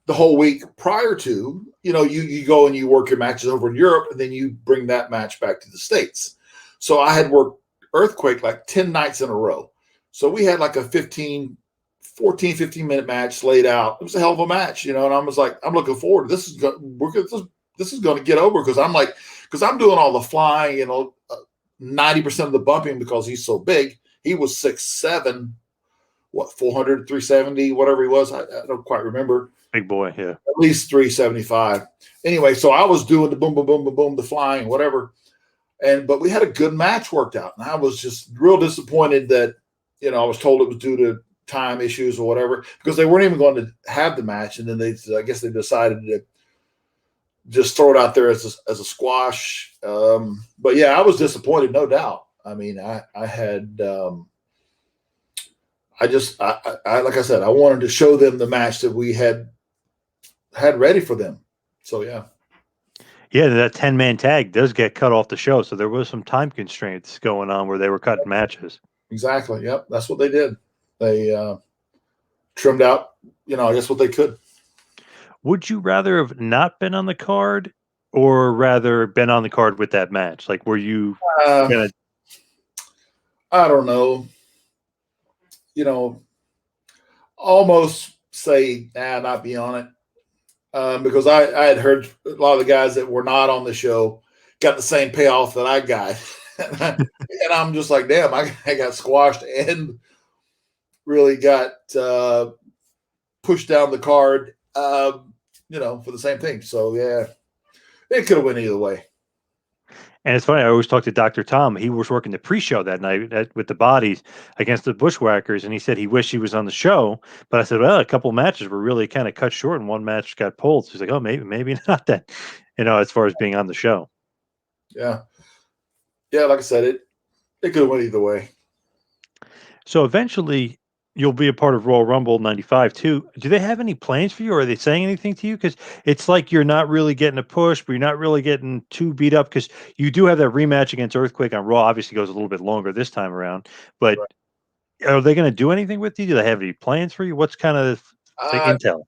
the whole week prior to, you know, you go and you work your matches over in Europe and then you bring that match back to the States. So I had worked Earthquake like 10 nights in a row. So we had like a 15 minute match laid out. It was a hell of a match, you know, and I was like, I'm looking forward to this. This is going to get over because I'm doing all the flying, you know, 90% of the bumping because he's so big. He was 6'7", 400, 370, whatever he was. I don't quite remember. Big boy, yeah. At least 375. Anyway, so I was doing the boom, boom, boom, boom, boom, the flying, whatever. But we had a good match worked out. And I was just real disappointed that, you know, I was told it was due to time issues or whatever, because they weren't even going to have the match. And then I guess they decided to just throw it out there as a squash. But yeah, I was disappointed, no doubt. I mean, I had, like I said, I wanted to show them the match that we had ready for them. So yeah. Yeah, that 10-man tag does get cut off the show, so there was some time constraints going on where they were cutting matches. Exactly. Yep, that's what they did. They trimmed out, you know, I guess what they could. Would you rather have not been on the card, or rather been on the card with that match? Like, were you gonna? I don't know. You know, almost say, not be on it. Because I had heard a lot of the guys that were not on the show got the same payoff that I got. And I'm just like, damn, I got squashed and really got pushed down the card, for the same thing. So yeah, it could have went either way. And it's funny, I always talk to Dr. Tom. He was working the pre-show that night with the bodies against the Bushwhackers, and he said he wished he was on the show. But I said, well, a couple matches were really kind of cut short, and one match got pulled. So he's like, oh, maybe not then, as far as being on the show. Yeah. Yeah, like I said, it could have went either way. So eventually you'll be a part of Royal Rumble 95 too. Do they have any plans for you? Or are they saying anything to you? Because it's like you're not really getting a push, but you're not really getting too beat up because you do have that rematch against Earthquake on Raw. Obviously goes a little bit longer this time around. But Right. are they going to do anything with you? Do they have any plans for you? What's kind of the intel?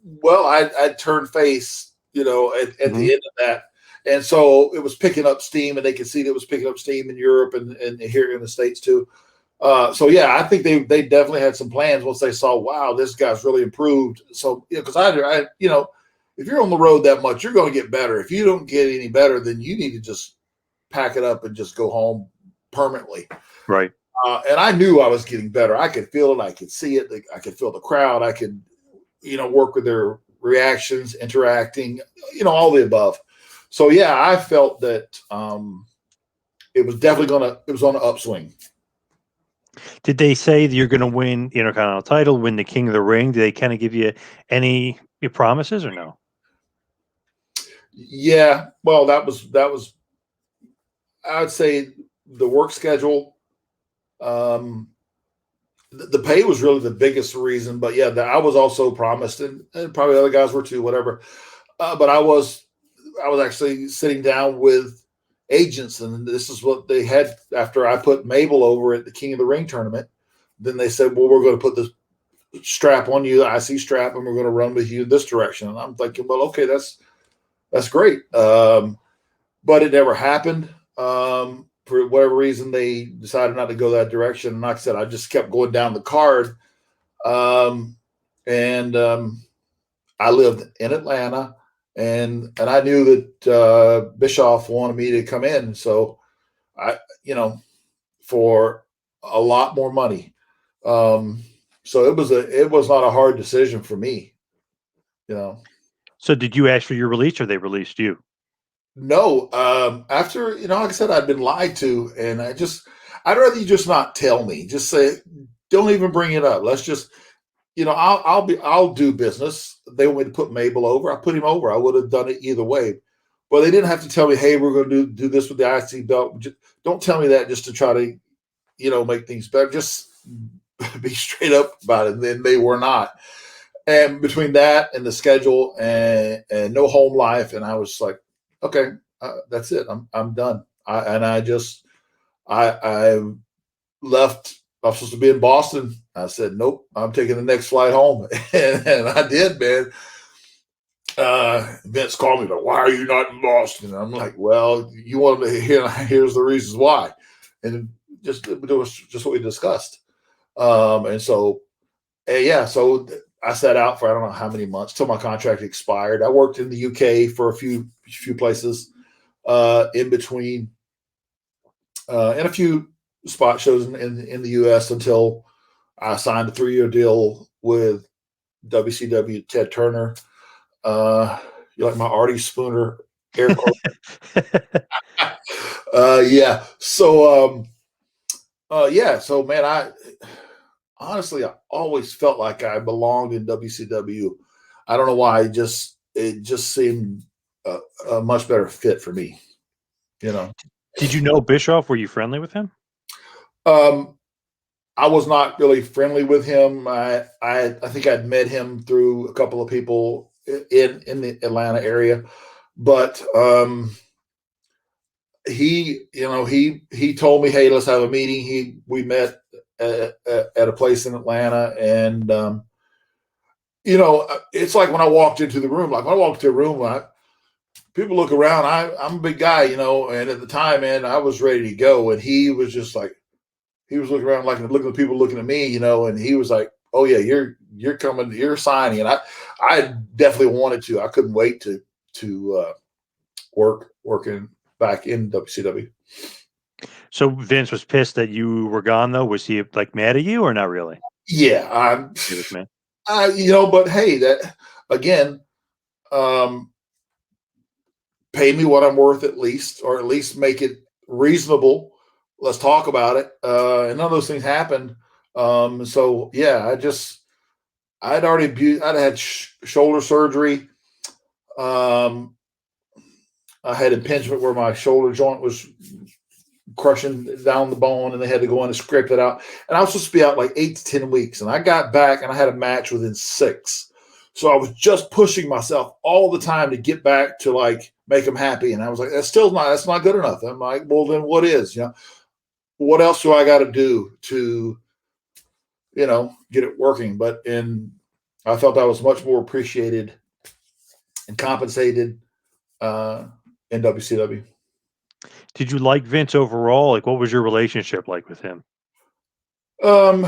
Well, I turned face, at Mhm. the end of that. And so it was picking up steam, and they could see that it was picking up steam in Europe and here in the States too. So yeah, I think they definitely had some plans once they saw, wow, this guy's really improved. So because I if you're on the road that much, you're going to get better. If you don't get any better, then you need to just pack it up and just go home permanently. Right. And I knew I was getting better. I could feel it. I could see it. I could feel the crowd. I could, work with their reactions, interacting, all the above. So yeah, I felt that it was definitely it was on an upswing. Did they say that you're going to win the Intercontinental title, win the King of the Ring? Did they kind of give you any promises or no? Yeah, well, that was I would say the work schedule. The pay was really the biggest reason, but yeah, I was also promised, and probably other guys were too, whatever. But I was actually sitting down with agents, and this is what they had after I put Mabel over at the King of the Ring tournament. Then they said, well, we're going to put this strap on you, the IC strap, and we're going to run with you this direction. And I'm thinking, well, okay, that's great. But it never happened. For whatever reason, they decided not to go that direction. And like I said, I just kept going down the card. And I lived in Atlanta, and I knew that Bischoff wanted me to come in. So I, for a lot more money. So it was not a hard decision for me. So did you ask for your release or they released you? No, after, like I said, I'd been lied to, and I'd rather you just not tell me. Just say, don't even bring it up. Let's just, I'll do business. They want me to put Mabel over. I put him over. I would have done it either way, but they didn't have to tell me, hey, we're going to do this with the IC belt. Just, don't tell me that just to try to, make things better. Just be straight up about it. And then they were not. And between that and the schedule and no home life, and I was like, okay, that's it. I'm done. I left. I was supposed to be in Boston. I said, nope, I'm taking the next flight home, and I did, man. Vince called me, like, why are you not in Boston? And I'm like, well, you wanted to hear. Here's the reasons why, and it was just what we discussed. And so, yeah, so I sat out for I don't know how many months till my contract expired. I worked in the UK for a few places in between, and a few spot shows in the US until I signed a 3-year deal with WCW Ted Turner. You like my Artie Spooner air quote? Yeah. So yeah. So man, I always felt like I belonged in WCW. I don't know why. It just seemed a much better fit for me. Did you know Bischoff? Were you friendly with him? I was not really friendly with him. I think I'd met him through a couple of people in the Atlanta area, but he told me, hey, let's have a meeting. We met at a place in Atlanta, and it's like when I walked into the room. Like when I walked into a room, people look around. I'm a big guy, and at the time, man, I was ready to go, and he was just like, he was looking around, like looking at people looking at me, and he was like, oh yeah, you're coming, you're signing, and I definitely wanted to. I couldn't wait to working back in WCW. So Vince was pissed that you were gone, though. Was he like mad at you or not really? Yeah, He was mad. but hey, that again, um, pay me what I'm worth at least, or at least make it reasonable. Let's talk about it. And none of those things happened. So yeah, I'd had shoulder surgery. Um, I had impingement where my shoulder joint was crushing down the bone, and they had to go in and scrape it out. And I was supposed to be out like 8 to 10 weeks, and I got back and I had a match within 6. So I was just pushing myself all the time to get back to like make them happy. And I was like, that's not good enough. I'm like, well, then what is? What else do I got to do to, get it working? And I felt I was much more appreciated and compensated in WCW. Did you like Vince overall? Like, what was your relationship like with him? Um,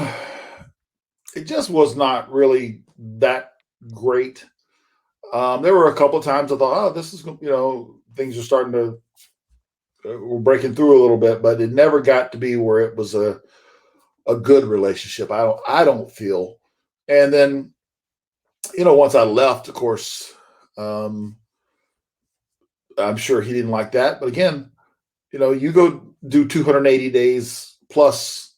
it just was not really that great. There were a couple of times I thought, oh, this is, things are starting to, we're breaking through a little bit, but it never got to be where it was a good relationship. I don't feel. And then, once I left, of course, I'm sure he didn't like that. But again, you go do 280 days plus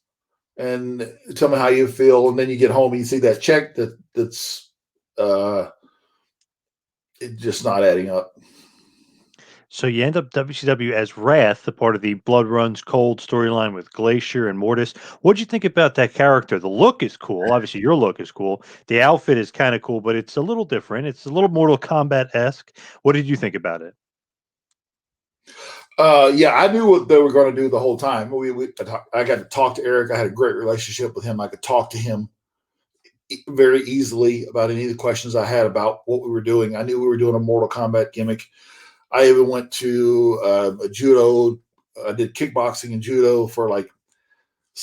and tell me how you feel. And then you get home and you see that check that's it's just not adding up. So you end up WCW as Wrath, a part of the Blood Runs Cold storyline with Glacier and Mortis. What'd you think about that character? The look is cool. Obviously, your look is cool. The outfit is kind of cool, but it's a little different. It's a little Mortal Kombat-esque. What did you think about it? Yeah, I knew what they were going to do the whole time. I got to talk to Eric. I had a great relationship with him. I could talk to him very easily about any of the questions I had about what we were doing. I knew we were doing a Mortal Kombat gimmick. I even went to a judo. I did kickboxing and judo for like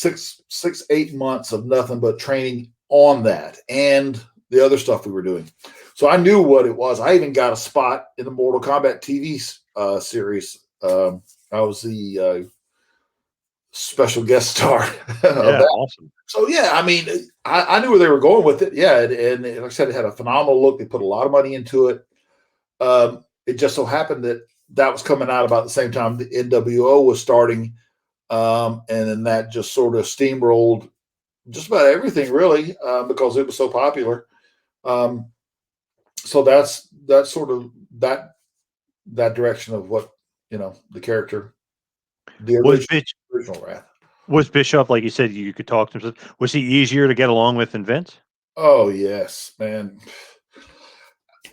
8 months of nothing but training on that and the other stuff we were doing. So I knew what it was. I even got a spot in the Mortal Kombat TV series. I was the special guest star. Yeah, awesome. So yeah, I mean, I knew where they were going with it. Yeah, and like I said, it had a phenomenal look. They put a lot of money into it. It just so happened that was coming out about the same time the NWO was starting, and then that just sort of steamrolled just about everything, really, because it was so popular. So that's sort of that direction of what the character, the original Wrath. Was Bischoff, like you said, you could talk to him? Was he easier to get along with than Vince? Oh yes, man.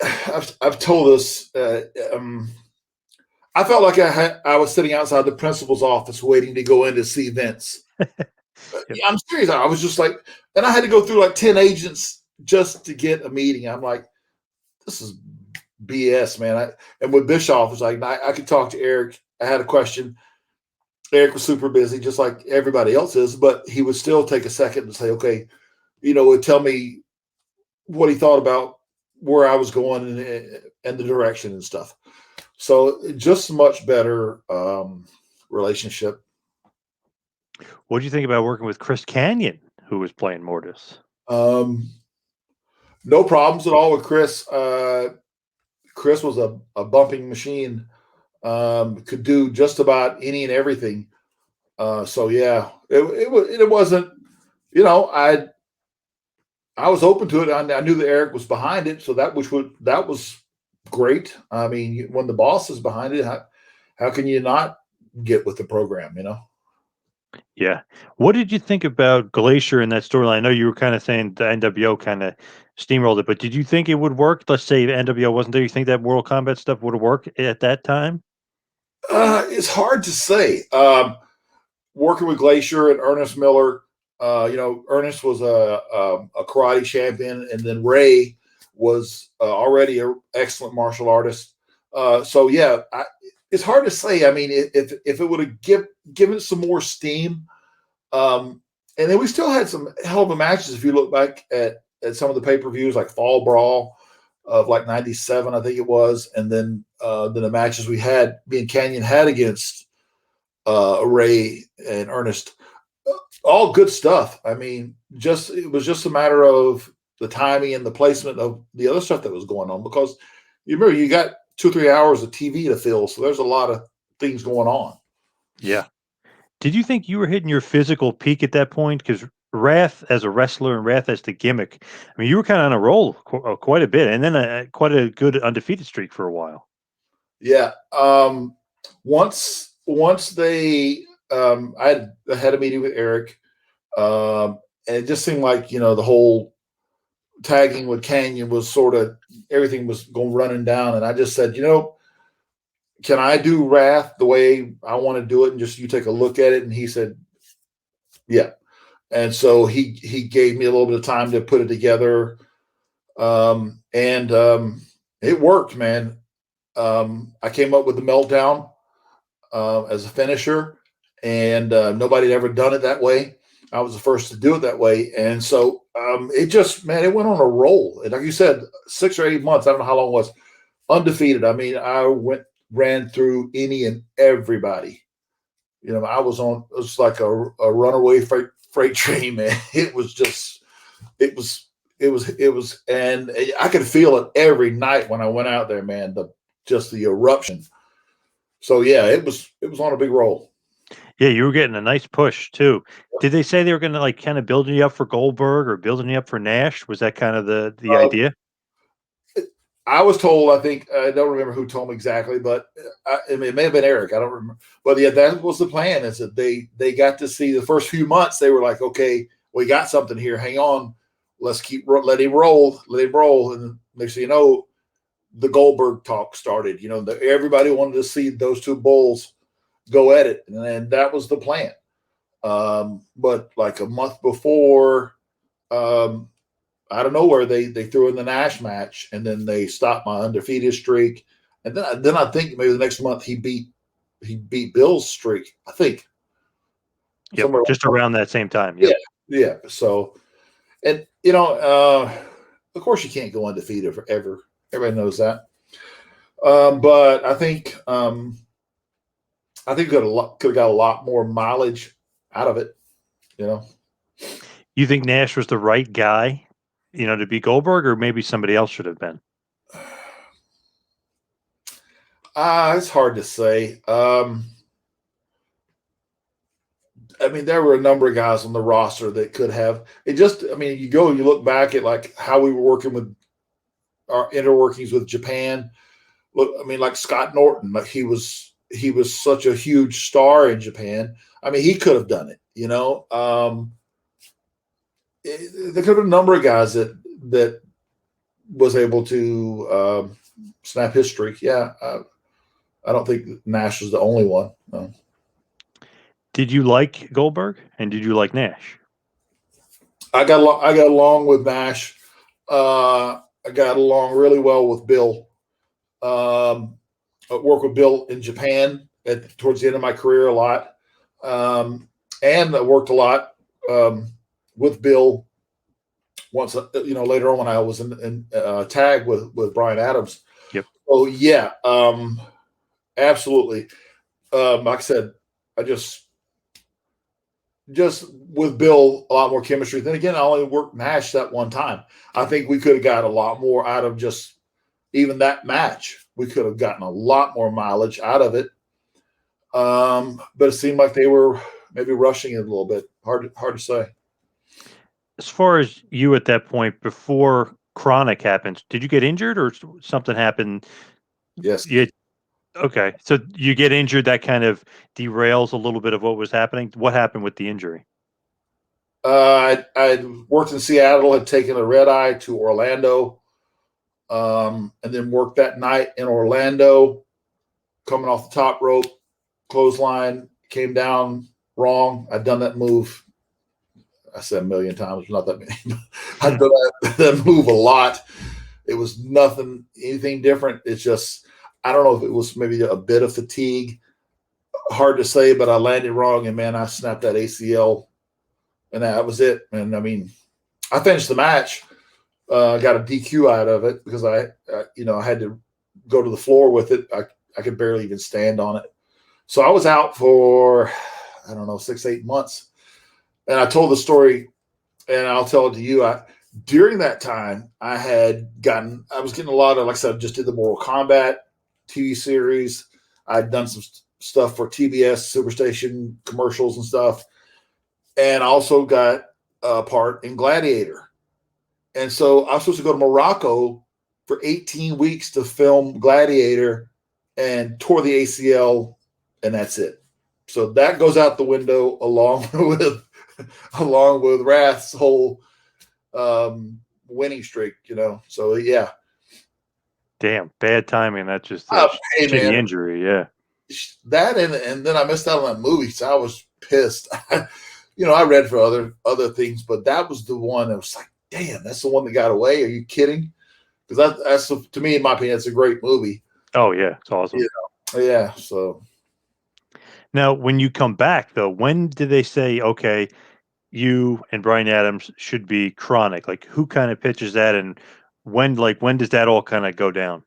I've told this. I felt like I was sitting outside the principal's office waiting to go in to see Vince. I'm serious. I was just like, and I had to go through like 10 agents just to get a meeting. I'm like, this is BS, man. And with Bischoff, was like, I could talk to Eric. I had a question. Eric was super busy, just like everybody else is, but he would still take a second and say, okay, would tell me what he thought about where I was going and the direction and stuff. So just much better relationship. What do you think about working with Chris Kanyon, who was playing Mortis? No problems at all with Chris. Chris was a bumping machine. Could do just about any and everything. So yeah, it wasn't, I was open to it. I knew that Eric was behind it, so that was great. I mean, when the boss is behind it, how can you not get with the program? Yeah. What did you think about Glacier in that storyline? I know you were kind of saying the NWO kind of steamrolled it, but did you think it would work? Let's say the NWO wasn't there. You think that Mortal Kombat stuff would have worked at that time? It's hard to say. Working with Glacier and Ernest Miller, Ernest was a karate champion, and then Ray was already an excellent martial artist. So yeah, it's hard to say. I mean, if it would have given it some more steam, and then we still had some hell of a matches. If you look back at some of the pay-per-views, like Fall Brawl of like '97, I think it was, and then the matches we had, me and Kanyon had against Ray and Ernest. All good stuff. I mean, it was just a matter of the timing and the placement of the other stuff that was going on, because you remember you got 2 or 3 hours of TV to fill, so there's a lot of things going on. Yeah. Did you think you were hitting your physical peak at that point? Because Wrath as a wrestler and Wrath as the gimmick, I mean, you were kind of on a roll quite a bit, and then quite a good undefeated streak for a while. Yeah. Once they, I had a meeting with Eric, and it just seemed like, the whole tagging with Canyon was sort of, everything was going running down. And I just said, can I do Wrath the way I want to do it? And just, you take a look at it. And he said, yeah. And so he gave me a little bit of time to put it together. It worked, man. I came up with the meltdown as a finisher, and nobody had ever done it that way. I was the first to do it that way. And so it just, man, it went on a roll. And like you said, 6 or 8 months, I don't know how long it was, undefeated. I mean, ran through any and everybody. It was like a runaway freight train, man. It was, and I could feel it every night when I went out there, man, just the eruption. So yeah, it was on a big roll. Yeah, you were getting a nice push too. Did they say they were going to like kind of building you up for Goldberg or building you up for Nash? Was that kind of the idea? I was told, I think, I don't remember who told me exactly, but it may have been Eric. I don't remember. But yeah, that was the plan, is that they got to see the first few months. They were like, okay, we got something here. Hang on. Let's let him roll. And next thing you know, the Goldberg talk started. Everybody wanted to see those two bulls go at it. And that was the plan. But like a month before, out of nowhere, they threw in the Nash match, and then they stopped my undefeated streak. And then I think maybe the next month he beat Bill's streak, I think. Yep, just around that same time. Yep. Yeah. So, and of course you can't go undefeated forever. Everybody knows that. But I think could have got a lot more mileage out of it. You think Nash was the right guy, to beat Goldberg, or maybe somebody else should have been? It's hard to say. I mean, there were a number of guys on the roster that could have. You look back at like how we were working with our inner workings with Japan. Look, I mean, like Scott Norton, like he was such a huge star in Japan. I mean, he could have done it, there could have been a number of guys that was able to snap his streak. Yeah. I don't think Nash was the only one. No. Did you like Goldberg, and did you like Nash? I got along with Nash. I got along really well with Bill. I worked with Bill in Japan towards the end of my career a lot. And I worked a lot with Bill once, later on when I was in tag with Brian Adams. Yep. Oh yeah. Absolutely. Like I said, I just with Bill, a lot more chemistry. Then again, I only worked Nash that one time. I think we could have got a lot more out of just even that match. We could have gotten a lot more mileage out of it. But it seemed like they were maybe rushing it a little bit. Hard to say. As far as you at that point, before Chronic happened, did you get injured or something happened? Yes. Okay. So you get injured, that kind of derails a little bit of what was happening. What happened with the injury? I worked in Seattle, had taken a red eye to Orlando, and then worked that night in Orlando, coming off the top rope, clothesline, came down wrong. I'd done that move. I said a million times, not that many. I'd done that move a lot. It was anything different. It's just, I don't know if it was maybe a bit of fatigue. Hard to say, but I landed wrong, and man, I snapped that ACL, and that was it. And I mean, I finished the match. Got a DQ out of it because I had to go to the floor with it. I could barely even stand on it. So I was out for, I don't know, 6-8 months. And I told the story, and I'll tell it to you. During that time, I was getting a lot of, like I said, I just did the Mortal Kombat TV series. I'd done some stuff for TBS, Superstation commercials and stuff. And I also got a part in Gladiator. And so I was supposed to go to Morocco for 18 weeks to film Gladiator, and tore the ACL, and that's it. So that goes out the window along with Wrath's whole winning streak, So yeah. Damn, bad timing. That's just a Hey, shitty man, injury. Yeah. that and then I missed out on that movie, so I was pissed. I read for other things, but that was the one that was like, damn, that's the one that got away. Are you kidding? Because that's to me, in my opinion, it's a great movie. Oh yeah, it's awesome. Yeah. So now, when you come back, though, when did they say, okay, you and Bryan Adams should be Chronic? Like, who kind of pitches that, and when does that all kind of go down?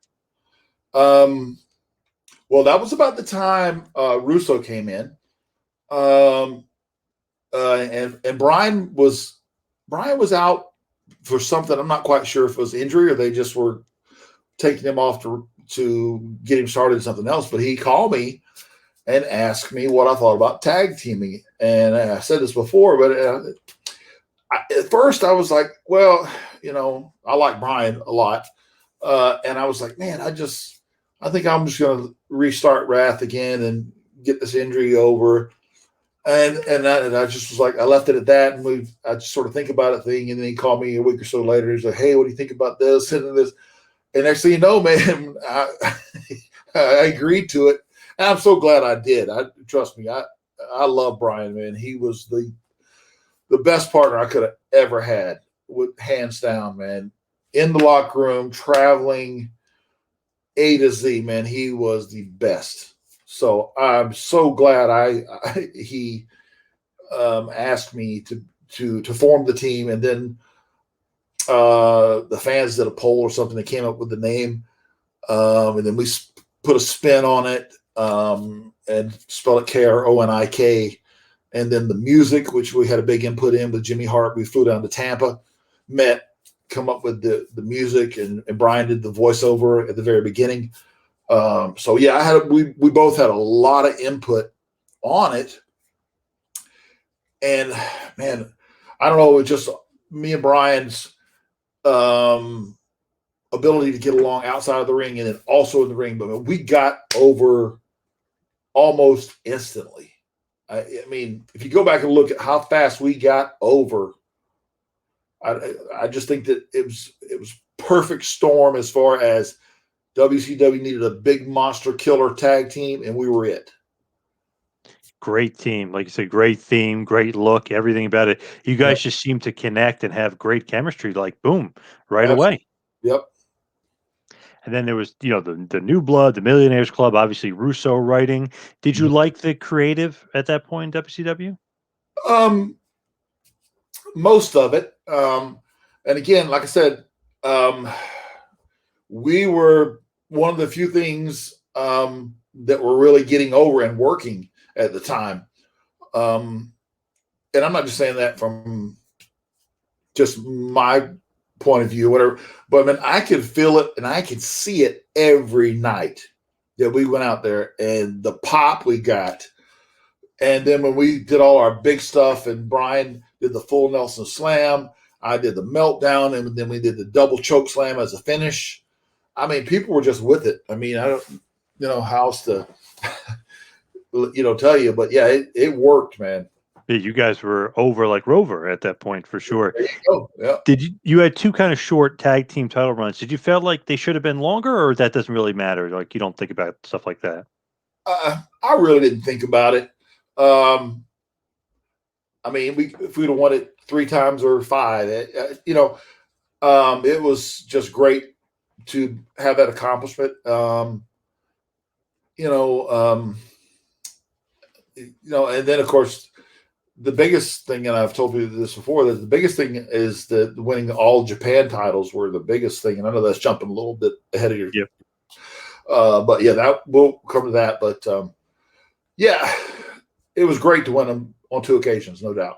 Well, that was about the time Russo came in, and Bryan was out for something. I'm not quite sure if it was injury or they just were taking him off to get him started in something else. But he called me and asked me what I thought about tag teaming. And I said this before, but at first I was like, well, I like Bryan a lot. And I was like, man, I think I'm just going to restart Wrath again and get this injury over. And I just was like, I left it at that. And I just sort of think about it thing. And then he called me a week or so later. He's like, hey, what do you think about this and this? And next thing you know, man, I agreed to it. And I'm so glad I did. Trust me, I love Bryan, man. He was the best partner I could have ever had, hands down, man. In the locker room, traveling A to Z, man. He was the best. So I'm so glad he asked me to form the team, and then the fans did a poll or something that came up with the name, and then we put a spin on it and spell it KRONIK, and then the music, which we had a big input in with Jimmy Hart. We flew down to Tampa, come up with the music, and Bryan did the voiceover at the very beginning. So yeah, we both had a lot of input on it, and man, I don't know, it was just me and Bryan's ability to get along outside of the ring and then also in the ring. But we got over almost instantly. I mean, if you go back and look at how fast we got over, I just think that it was perfect storm as far as WCW needed a big monster killer tag team, and we were it. Great team. Like you said, great theme, great look, everything about it. You guys just seem to connect and have great chemistry, like boom, right away. Yep. And then there was, the New Blood, the Millionaires Club, obviously Russo writing. Did you like the creative at that point in WCW? Most of it. And again, like I said, we were one of the few things that were really getting over and working at the time. And I'm not just saying that from just my point of view, whatever, but I mean, I could feel it and I could see it every night that we went out there, and the pop we got. And then when we did all our big stuff, and Bryan did the full Nelson Slam, I did the meltdown, and then we did the double choke slam as a finish. I mean, people were just with it. I mean, I don't know how else to, tell you, but yeah, it worked, man. Yeah, you guys were over like Rover at that point for sure. There you go. Yeah. You had two kind of short tag team title runs. Did you feel like they should have been longer, or that doesn't really matter? Like, you don't think about stuff like that? I really didn't think about it. I mean, if we'd have won it 3 times or 5, it was just great to have that accomplishment. And then of course, the biggest thing, and I've told you this before, that the biggest thing is that winning all Japan titles were the biggest thing. And I know that's jumping a little bit ahead of your. Yep. But yeah, that we'll come to that. But Yeah, it was great to win them on 2 occasions, no doubt.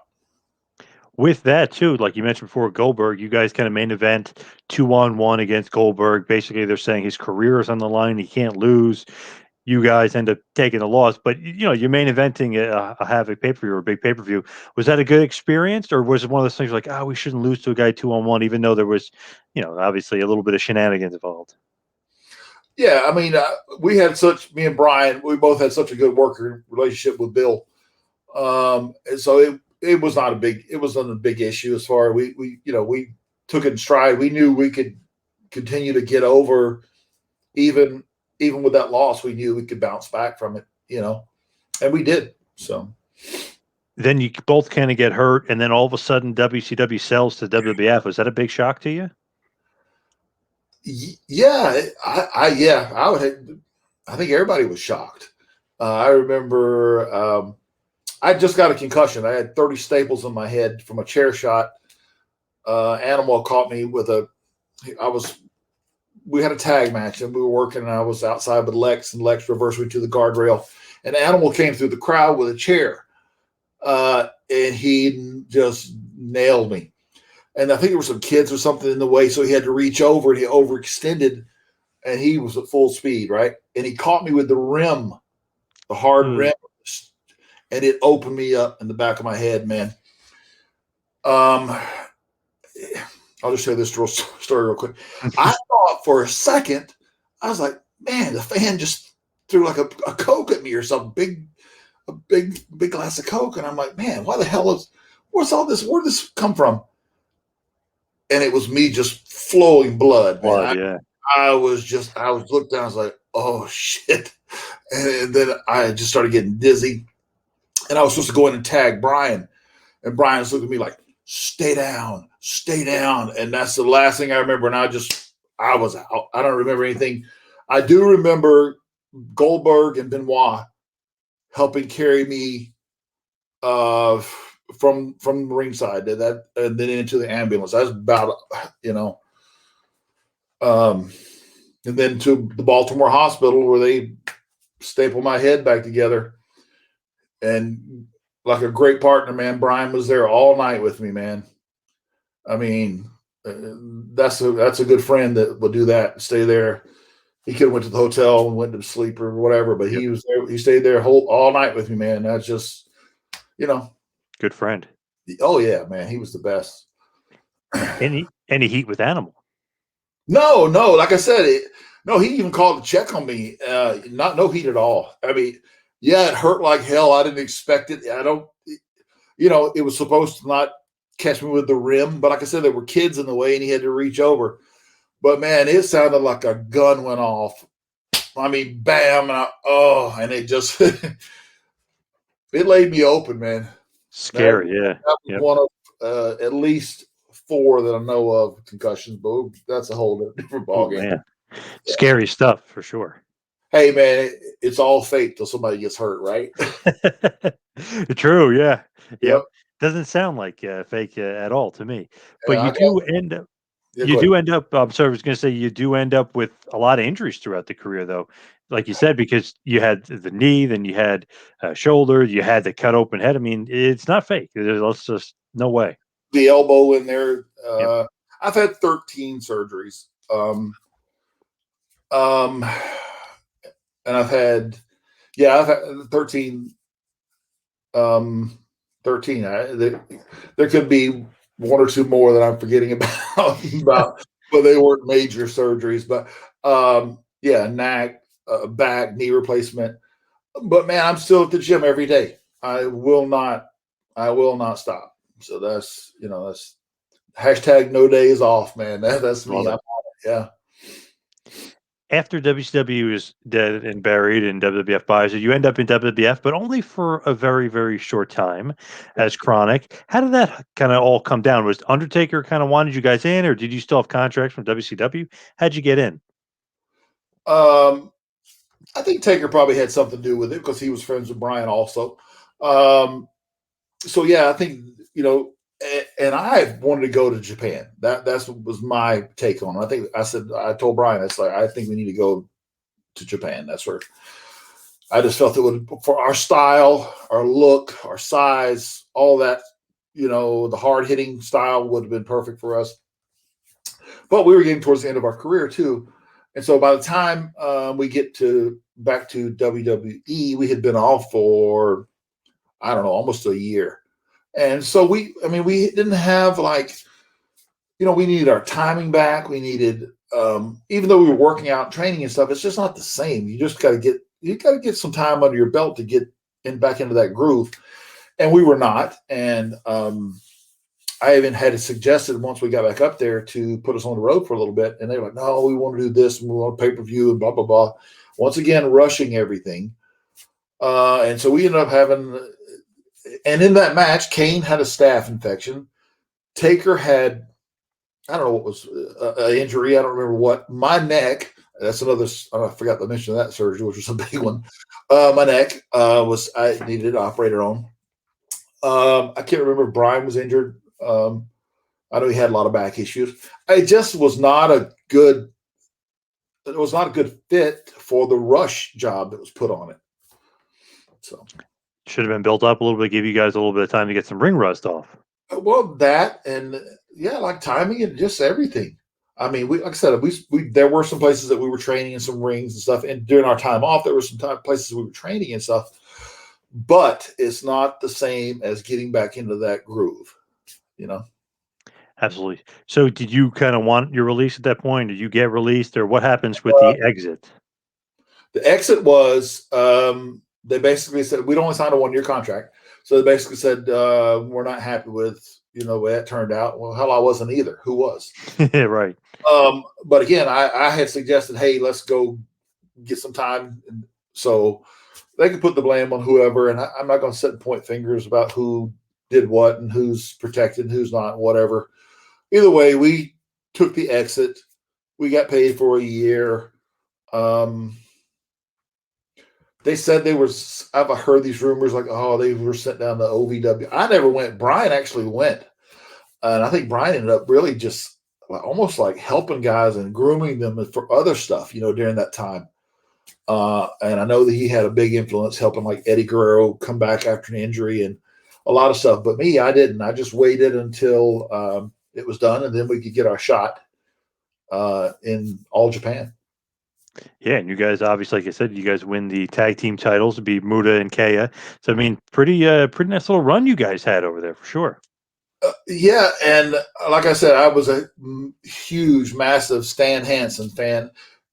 With that too, like you mentioned before, Goldberg, you guys kind of main event 2-on-1 against Goldberg. Basically, they're saying his career is on the line; he can't lose. You guys end up taking the loss, but you're main eventing a Havoc pay per view or a big pay per view. Was that a good experience, or was it one of those things like, we shouldn't lose to a guy 2-on-1, even though there was, obviously a little bit of shenanigans involved? Yeah, I mean, me and Brian, we both had such a good working relationship with Bill. And so it was not a big issue as far as we took it in stride. We knew we could continue to get over even with that loss. We knew we could bounce back from it, and we did. So Then you both kind of get hurt, and then all of a sudden WCW sells to WWF. Was that a big shock to you? yeah, I think everybody was shocked. I remember I just got a concussion. I had 30 staples in my head from a chair shot. Animal caught me with we had a tag match and we were working and I was outside with Lex and Lex reversed me to the guardrail and Animal came through the crowd with a chair. And he just nailed me. And I think there were some kids or something in the way. So he had to reach over and he overextended and he was at full speed. Right. And he caught me with the rim, the hard rim. And it opened me up in the back of my head, man. I'll just tell you this story real quick. I thought for a second, I was like, man, the fan just threw like a Coke at me or something, a big glass of Coke. And I'm like, man, why the hell where's all this? Where'd this come from? And it was me just flowing blood, man. I was looked down, I was like, oh shit. And then I just started getting dizzy. And I was supposed to go in and tag Brian. And Brian was looking at me like, stay down. And that's the last thing I remember. And I was out. I don't remember anything. I do remember Goldberg and Benoit helping carry me from the ringside and then into the ambulance. That's about, and then to the Baltimore hospital where they stapled my head back together. And like a great partner, man, Brian was there all night with me, man. I mean, that's a good friend that will do that. Stay there. He could have went to the hotel and went to sleep or whatever, but he was there. He stayed there all night with me, man. That's just, good friend. Oh yeah, man, he was the best. Any heat with Animal? No. Like I said, he even called to check on me. No heat at all. I mean. Yeah, it hurt like hell. I didn't expect it. It was supposed to not catch me with the rim, but like I said, there were kids in the way and he had to reach over. But man, it sounded like a gun went off. I mean, bam, and it just, it laid me open, man. Scary, yeah. That was one of at least 4 that I know of concussions, but that's a whole different ballgame. Yeah. Scary stuff for sure. Hey man, it's all fake till somebody gets hurt, right? True, yeah. Yep. Doesn't sound like fake at all to me. But you do end up. I'm sorry, I was going to say you do end up with a lot of injuries throughout the career, though. Like you said, because you had the knee, then you had shoulder, you had the cut open head. I mean, it's not fake. There's just no way. The elbow in there. I've had 13 surgeries. And I've had 13. 13. There could be 1 or 2 more that I'm forgetting about, but they weren't major surgeries. But neck, back, knee replacement. But man, I'm still at the gym every day. I will not stop. So that's hashtag no days off, man. That's me. I'm on it. Yeah. After WCW is dead and buried and WWF buys it, you end up in WWF, but only for a very, very short time as Chronic. How did that kind of all come down? Was Undertaker kind of wanted you guys in, or did you still have contracts from WCW? How'd you get in? I think Taker probably had something to do with it because he was friends with Brian also. So yeah, I think, and I wanted to go to Japan. That's what was my take on it. I told Brian, it's like, I think we need to go to Japan. That's where. I just felt it would, for our style, our look, our size, all that, the hard hitting style would have been perfect for us. But we were getting towards the end of our career too. And so by the time we get back to WWE, we had been off for, I don't know, almost a year. And so we didn't have we needed our timing back. We needed, even though we were working out, training and stuff, it's just not the same. You just got to get some time under your belt to get back into that groove. And we were not. And I even had it suggested once we got back up there to put us on the road for a little bit. And they were like, no, we want to do this and we want pay-per-view and blah, blah, blah. Once again, rushing everything. And so we ended up having, and in that match, Kane had a staph infection. Taker had, I don't know what was an injury. I don't remember what. My neck, that's another, I forgot to mention that surgery, which was a big one. My neck I needed an operator on. I can't remember if Brian was injured. I know he had a lot of back issues. It just was not a good fit for the rush job that was put on it. So should have been built up a little bit, give you guys a little bit of time to get some ring rust off. Well, that and like timing and just everything. I mean, like I said, there were some places that we were training in some rings and stuff, and during our time off, there were some places we were training and stuff. But it's not the same as getting back into that groove, Absolutely. So did you kind of want your release at that point? Did you get released, or what happens with the exit? The exit was, they basically said, we'd only signed a 1-year contract. So they basically said, we're not happy with, the way it turned out. Well, hell, I wasn't either. Who was? Right. But again, I had suggested, hey, let's go get some time. And so they could put the blame on whoever. And I'm not going to sit and point fingers about who did what and who's protected and who's not, whatever. Either way, we took the exit. We got paid for a year. They said I've heard these rumors like, oh, they were sent down to OVW. I never went. Brian actually went. And I think Brian ended up really just almost like helping guys and grooming them for other stuff, during that time. And I know that he had a big influence helping like Eddie Guerrero come back after an injury and a lot of stuff. But me, I didn't. I just waited until it was done, and then we could get our shot in All Japan. Yeah, and you guys obviously, like I said, you guys win the tag team titles to be Muta and Kaya. So I mean, pretty nice little run you guys had over there for sure. Yeah, and like I said, I was a huge, massive Stan Hansen fan,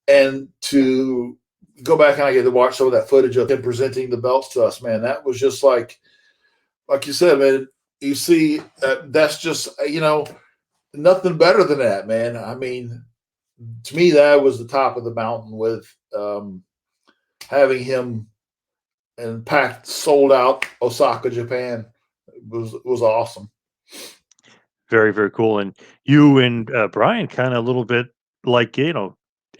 and to go back and I get to watch some of that footage of him presenting the belts to us, man, that was just like you said, man. You see, that's just nothing better than that, man. I mean, to me, that was the top of the mountain with having him and packed, sold out Osaka, Japan. It was awesome. Very, very cool. And you and Brian kind of a little bit like,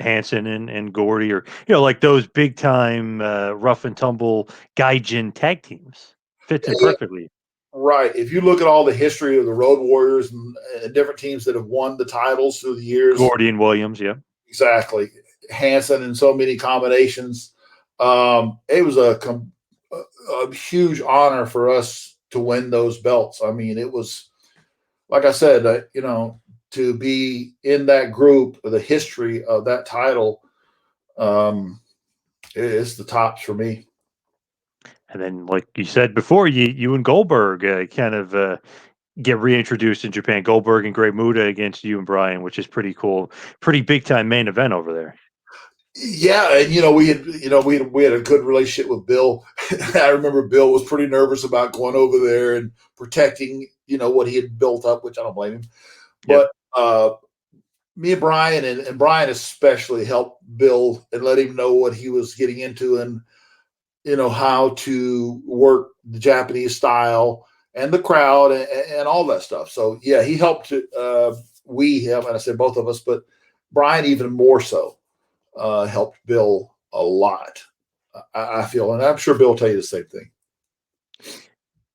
Hanson and Gordy, or, like those big time rough and tumble Gaijin tag teams. Fits in perfectly. Right. If you look at all the history of the Road Warriors and different teams that have won the titles through the years. Gordy and Williams, yeah. Exactly. Hanson in so many combinations. It was a huge honor for us to win those belts. I mean, it was, like I said, to be in that group, the history of that title, it's the tops for me. And then, like you said before, you and Goldberg kind of get reintroduced in Japan. Goldberg and Great Muta against you and Brian, which is pretty cool. Pretty big time main event over there. Yeah, and we had a good relationship with Bill. I remember Bill was pretty nervous about going over there and protecting what he had built up, which I don't blame him. But me and Brian and Brian especially helped Bill and let him know what he was getting into and how to work the Japanese style and the crowd and all that stuff. So yeah, he helped. We have, and I said both of us, but Brian even more so helped Bill a lot. I feel, and I'm sure Bill will tell you the same thing.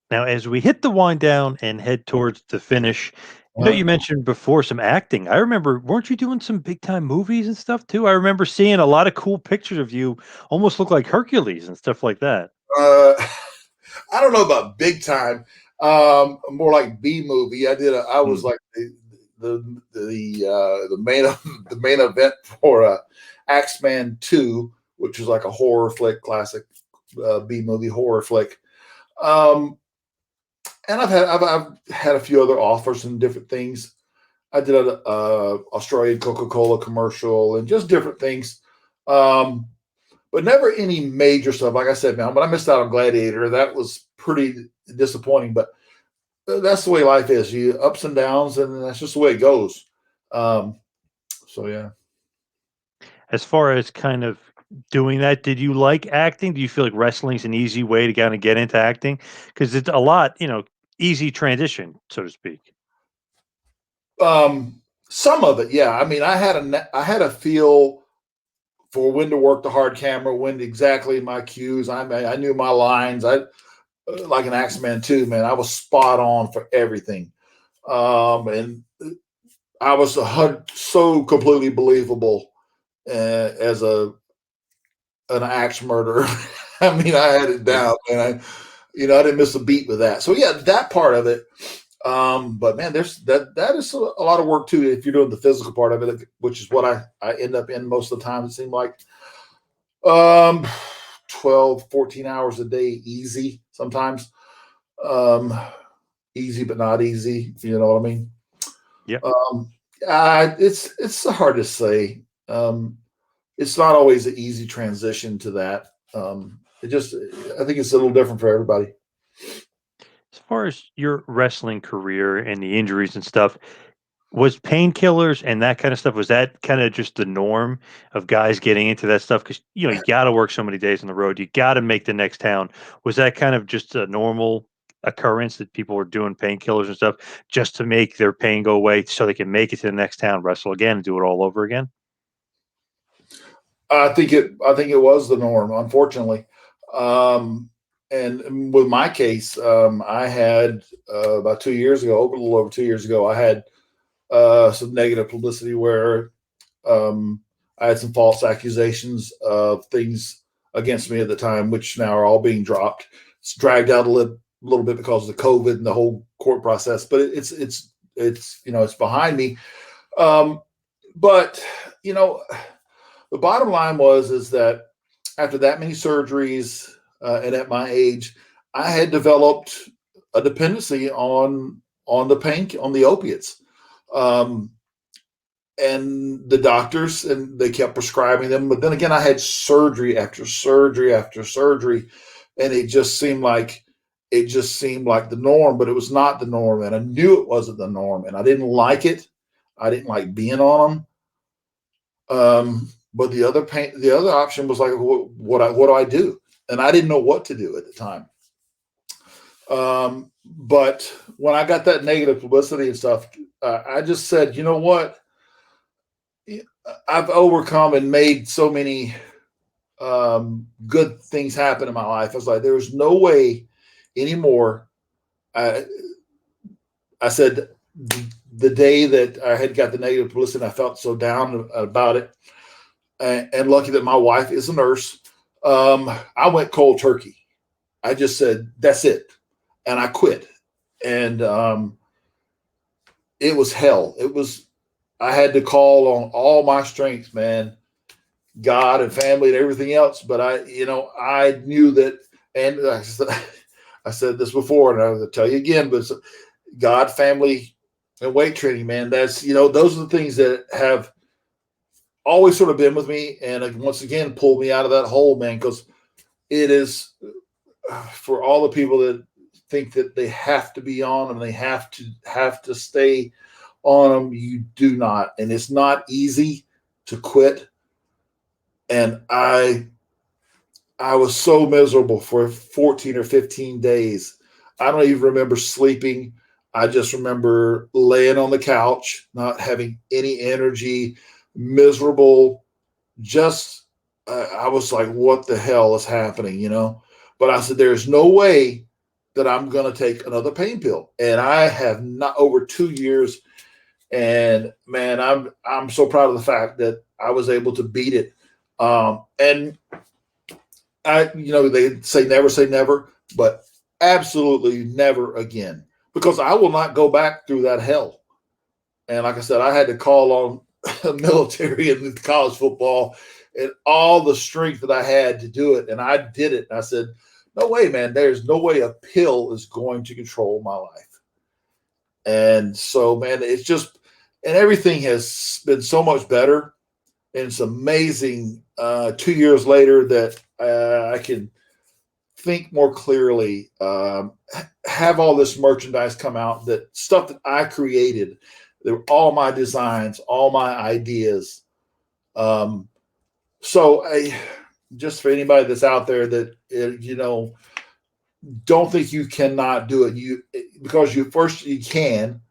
Now, as we hit the wind down and head towards the finish, You mentioned before some acting. I remember, weren't you doing some big time movies and stuff too? I remember seeing a lot of cool pictures of you, almost look like Hercules and stuff like that. Uh, I don't know about big time. More like B movie. I was Mm. like the main the main event for Axeman 2, which was like a horror flick, classic B movie horror flick. Um, and I've had a few other offers and different things. I did a Australian Coca-Cola commercial and just different things. Um, but never any major stuff. Like I said, man, when I missed out on Gladiator, that was pretty disappointing. But that's the way life is. You ups and downs, and that's just the way it goes. Um, so yeah. As far as kind of doing that, did you like acting? Do you feel like wrestling's an easy way to kind of get into acting? Because it's a lot, easy transition, so to speak. Some of it, yeah. I mean, I had a feel for when to work the hard camera, when exactly my cues. I knew my lines. I like an Axeman 2, man. I was spot on for everything. And I was so completely believable as an axe murderer. I mean, I had it down, and I didn't miss a beat with that. So yeah, that part of it. But man, there's that is a lot of work too if you're doing the physical part of it, which is what I end up in most of the time. It seemed like um 12, 14 hours a day, easy sometimes. Um, Easy but not easy. You know what I mean? Yeah. Um, it's hard to say. It's not always an easy transition to that. I think it's a little different for everybody. As far as your wrestling career and the injuries and stuff, was painkillers and that kind of stuff, was that kind of just the norm of guys getting into that stuff? Because you got to work so many days on the road, you got to make the next town. Was that kind of just a normal occurrence that people were doing painkillers and stuff just to make their pain go away so they can make it to the next town, wrestle again, and do it all over again? I think it was the norm, unfortunately. And with my case, I had about 2 years ago, a little over 2 years ago, I had some negative publicity where I had some false accusations of things against me at the time, which now are all being dropped. It's dragged out little bit because of the COVID and the whole court process, but it's behind me. Um, but you know, the bottom line is that after that many surgeries and at my age, I had developed a dependency on the opiates. Um, and the doctors and they kept prescribing them, but then again I had surgery after surgery after surgery, and it just seemed like the norm, but it was not the norm, and I knew it wasn't the norm, and I didn't like it. I didn't like being on them. But the other option was like, what do I do? And I didn't know what to do at the time. But when I got that negative publicity and stuff, I just said, you know what? I've overcome and made so many good things happen in my life. I was like, there's no way anymore. I, I said the day that I had got the negative publicity, I felt so down about it. And lucky that my wife is a nurse. I went cold turkey. I just said, that's it. And I quit. And it was hell. I had to call on all my strength, man, God and family and everything else. But I knew that, and I said this before, and I will tell you again, but God, family, and weight training, man. Those are the things that have always sort of been with me, and once again pulled me out of that hole, man. Because it is for all the people that think that they have to be on them, they have to stay on them. You do not, and it's not easy to quit. And I was so miserable for 14 or 15 days. I don't even remember sleeping. I just remember laying on the couch, not having any energy, miserable. Just, I was like, what the hell is happening, But I said, there's no way that I'm going to take another pain pill. And I have not over 2 years. And man, I'm so proud of the fact that I was able to beat it. And they say never, but absolutely never again, because I will not go back through that hell. And like I said, I had to call on military and college football and all the strength that I had to do it. And I did it. And I said, no way, man, there's no way a pill is going to control my life. And so, man, it's just, and everything has been so much better. And it's amazing 2 years later that I can think more clearly, have all this merchandise come out, that stuff that I created, all my designs, all my ideas. So just for anybody that's out there that, don't think you cannot do it. Because you can,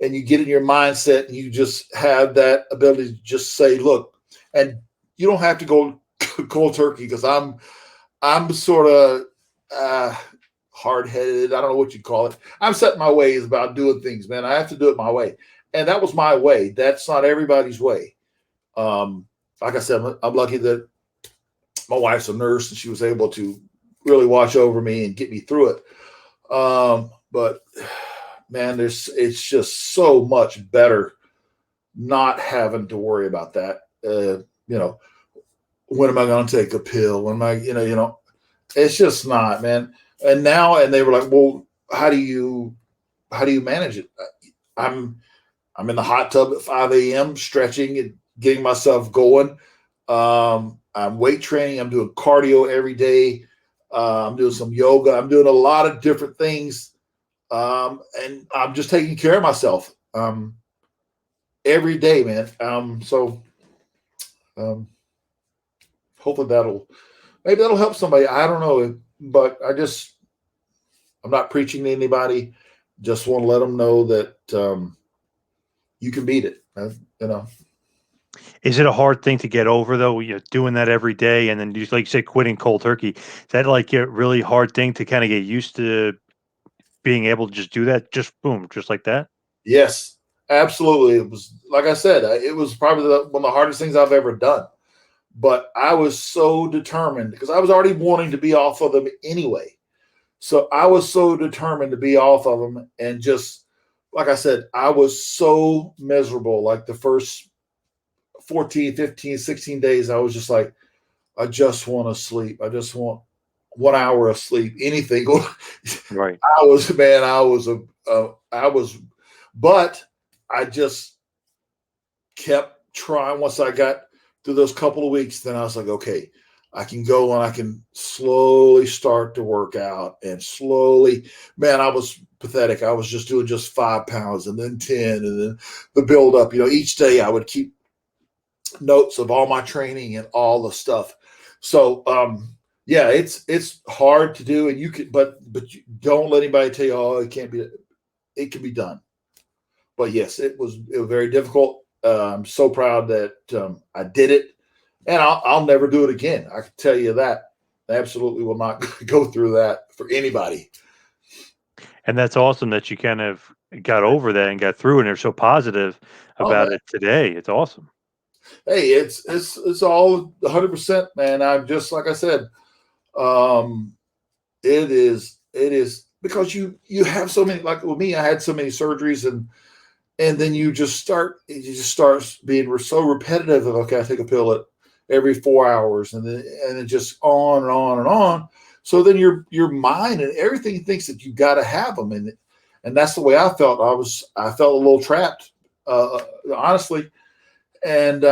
and you get in your mindset and you just have that ability to just say, look, and you don't have to go cold turkey, because I'm sort of hard-headed. I don't know what you call it. I'm set my ways about doing things, man. I have to do it my way. And that was my way. That's not everybody's way. Like I said, I'm lucky that my wife's a nurse and she was able to really watch over me and get me through it. But man, it's just so much better not having to worry about that. When am I going to take a pill? When am I, it's just not, man. And they were like, well, how do you manage it? I'm in the hot tub at 5 a.m. stretching and getting myself going. I'm weight training. I'm doing cardio every day. I'm doing some yoga. I'm doing a lot of different things. And I'm just taking care of myself every day, man. Hopefully that'll help somebody. I don't know, but I'm not preaching to anybody. Just want to let them know that you can beat it. Is it a hard thing to get over though? You're doing that every day, and then you, like you said, quitting cold turkey. Is that like a really hard thing to kind of get used to, being able to just do that, just boom, just like that? Yes, absolutely. It was, like I said, it was probably one of the hardest things I've ever done. But I was so determined, because I was already wanting to be off of them anyway. So I was so determined to be off of them. And just like I said, I was so miserable. Like the first 14, 15, 16 days, I was just like, I just want to sleep. I just want 1 hour of sleep, anything. Right. But I just kept trying. Once I got through those couple of weeks, then I was like, okay, I can go and I can slowly start to work out, and slowly, man, I was pathetic. I was just doing just 5 pounds and then 10, and then the build up, each day I would keep notes of all my training and all the stuff. So, yeah, it's hard to do, and you can, but you don't let anybody tell you, oh, it can't be. It can be done. But yes, it was very difficult. I'm so proud that I did it, and I'll never do it again. I can tell you that. I absolutely will not go through that for anybody. And that's awesome that you kind of got over that and got through, and they're so positive about it today. It's awesome. Hey, it's all 100%, man. I'm just, like I said, it is because you have so many, like with me, I had so many surgeries, and then you just start being so repetitive of, okay, I take a pill at every 4 hours, and then just on and on and on. So then your mind and everything thinks that you got to have them, and that's the way I felt. I felt a little trapped, honestly, and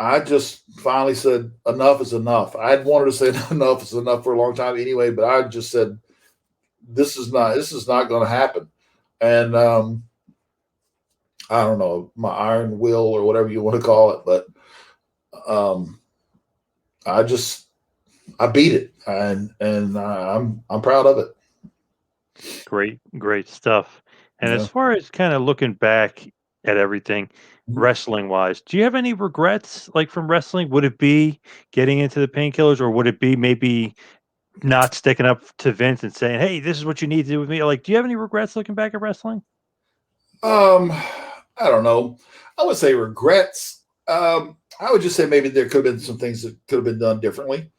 I just finally said enough is enough. I'd wanted to say enough is enough for a long time anyway, but I just said this is not going to happen, and I don't know, my iron will or whatever you want to call it, but I beat it, and I'm proud of it. Great stuff. And as far as kind of looking back at everything, wrestling wise, do you have any regrets, like from wrestling? Would it be getting into the painkillers, or would it be maybe not sticking up to Vince and saying, "Hey, this is what you need to do with me." Like, do you have any regrets looking back at wrestling? I don't know. I would say regrets. I would just say maybe there could have been some things that could have been done differently.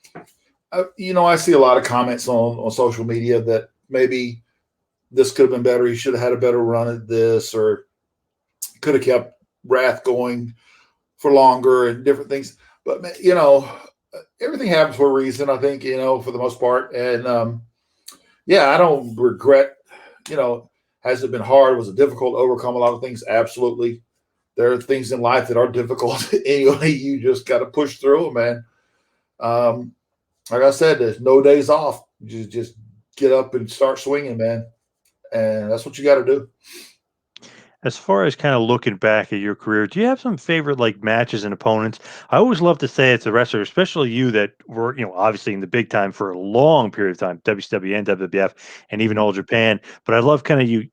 I see a lot of comments on social media that maybe this could have been better. You should have had a better run at this, or could have kept Wrath going for longer and different things. But everything happens for a reason, I think, for the most part. And I don't regret, has it been hard? Was it difficult to overcome a lot of things? Absolutely. There are things in life that are difficult. Anyway, you just got to push through them, man. Like I said, there's no days off. You just get up and start swinging, man. And that's what you got to do. As far as kind of looking back at your career, do you have some favorite like matches and opponents? I always love to say it's a wrestler, especially you that were, obviously in the big time for a long period of time, WCW and WWF and even All Japan. But I love kind of you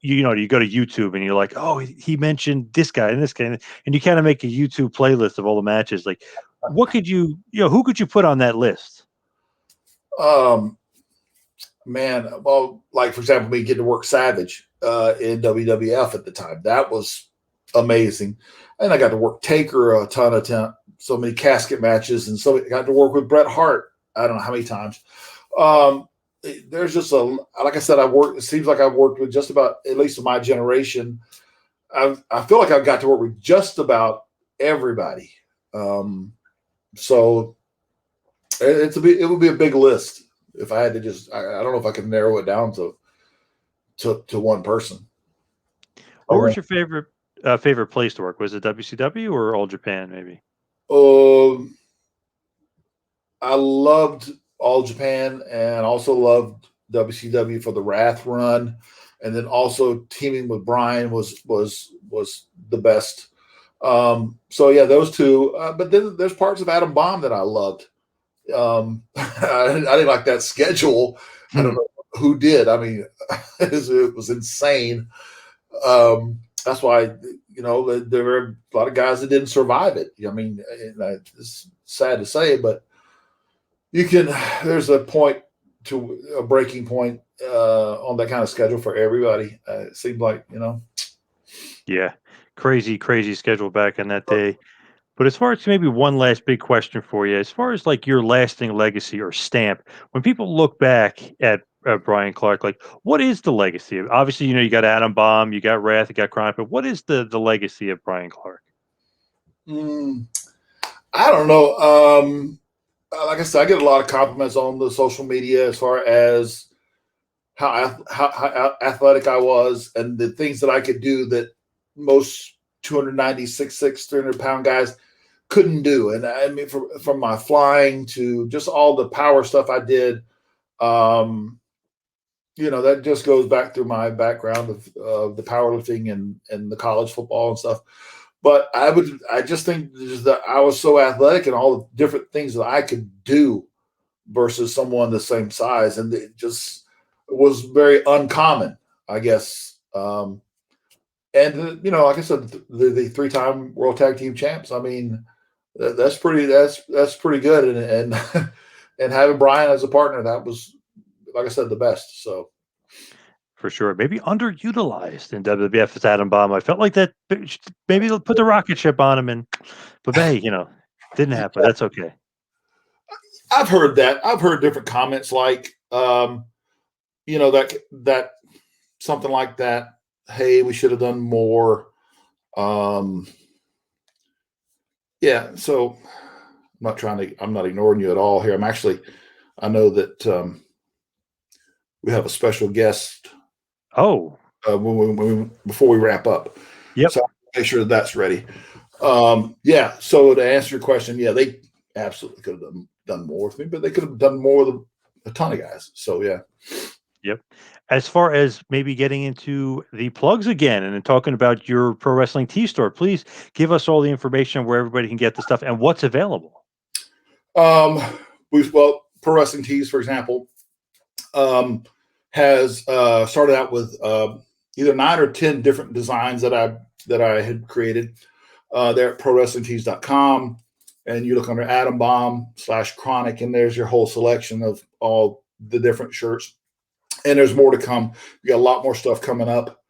go to YouTube and you're like, oh, he mentioned this guy and this guy, and you kind of make a YouTube playlist of all the matches. Like, what could who could you put on that list? Man, well, like for example, me getting to work Savage in WWF at the time, that was amazing. And I got to work Taker a ton of time, so many casket matches, and so I got to work with Bret Hart. I don't know how many times. There's just like I said, it seems like I've worked with just about, at least in my generation, I feel like I've got to work with just about everybody. So it would be a big list if I had to just. I don't know if I could narrow it down to one person. What was your favorite place to work? Was it WCW or All Japan, maybe? I loved All Japan and also loved WCW for the Wrath run, and then also teaming with Brian was the best. So yeah, those two. But then there's parts of Adam Bomb that I loved. I didn't like that schedule. I don't know who did. I mean, it was insane. That's why there were a lot of guys that didn't survive it. I mean, it's sad to say, but there's a breaking point on that kind of schedule for everybody. It seemed like. Yeah, crazy schedule back in that day. But as far as maybe one last big question for you, as far as like your lasting legacy or stamp, when people look back at Brian Clark, like what is the legacy? Obviously, you got Adam Bomb, you got Wrath, you got Chronic, but what is the legacy of Brian Clark? I don't know. Like I said, I get a lot of compliments on the social media as far as how athletic I was and the things that I could do that most 296, 300-pound guys couldn't do. And I mean, from my flying to just all the power stuff I did, that just goes back through my background of the powerlifting and the college football and stuff. But I just think that I was so athletic and all the different things that I could do versus someone the same size. And it just was very uncommon, I guess. And like I said, the 3-time World Tag Team Champs. I mean, that's pretty good. And and having Brian as a partner, that was, like I said, the best. So. For sure. Maybe underutilized in WWF as Adam Bomb. I felt like that maybe they'll put the rocket ship on him but hey, didn't happen. That's okay. I've heard that. I've heard different comments like, that something like that. Hey, we should have done more. Yeah. So I'm not ignoring you at all here. I know that we have a special guest. Oh, before we wrap up. Yep. So I'll make sure that's ready. Yeah. So to answer your question, yeah, they absolutely could have done more with me, but they could have done more with a ton of guys. So yeah. Yep. As far as maybe getting into the plugs again and then talking about your pro wrestling tee store, please give us all the information where everybody can get the stuff and what's available. Pro Wrestling Tees, for example, has started out with either 9 or 10 different designs that I had created. They're at prowrestlingtees.com, and you look under Adam Bomb /Chronic, and there's your whole selection of all the different shirts. And there's more to come. We got a lot more stuff coming up.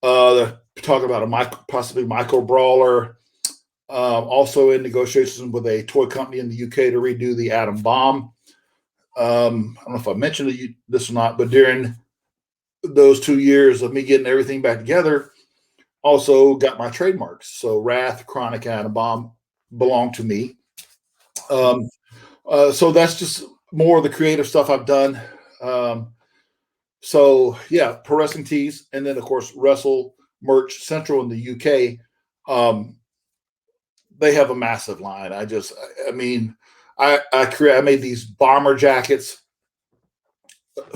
Talking about possibly micro brawler. Also in negotiations with a toy company in the UK to redo the Adam Bomb. I don't know if I mentioned this or not, but during those 2 years of me getting everything back together, also got my trademarks. So Wrath, Chronic, Adam Bomb belong to me. So that's just more of the creative stuff I've done. So yeah, Pro Wrestling Tees, and then of course Wrestle Merch Central in the UK. They have a massive line. I made these bomber jackets.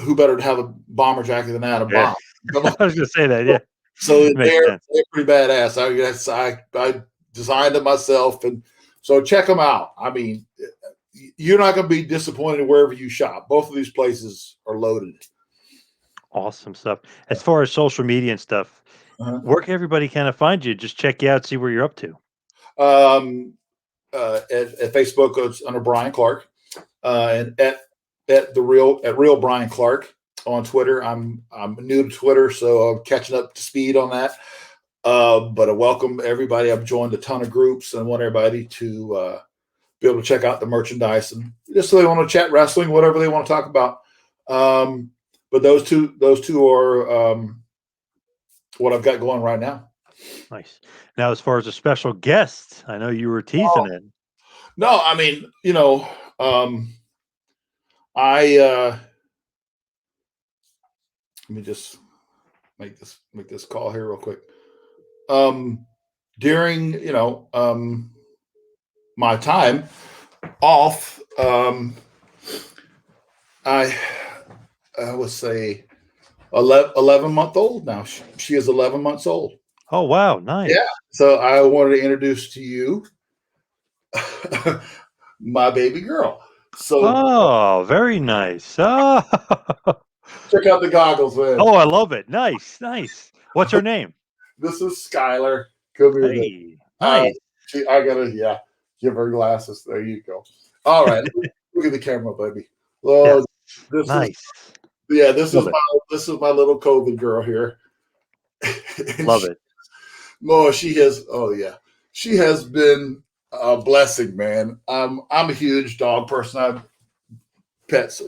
Who better to have a bomber jacket than Adam Bomb? I was going to say that, yeah. So they're pretty badass. I designed them myself, and so check them out. I mean, you're not going to be disappointed wherever you shop. Both of these places are loaded. Awesome stuff. As far as social media and stuff, where can everybody kind of find you? Just check you out, see where you're up to. At Facebook, it's under Brian Clark, and at real Brian Clark on Twitter. I'm new to Twitter, so I'm catching up to speed on that. But I welcome everybody. I've joined a ton of groups and want everybody to be able to check out the merchandise, and just so they want to chat wrestling, whatever they want to talk about. But those two are what I've got going right now. Nice. Now, as far as a special guest, I know you were teasing it. No, I mean, let me just make this call here real quick. During my time off, I would say 11-month-old now. She is 11 months old. Oh, wow. Nice. Yeah. So I wanted to introduce to you my baby girl. So very nice. Oh. Check out the goggles, man. Oh, I love it. Nice. What's her name? This is Skylar. Come here. Hey, nice. I gotta give her glasses. There you go. All right. Look at the camera, baby. Well, yes. Nice. This is my little COVID girl here. Love it. No, she has been a blessing, man. I'm a huge dog person. I have pets,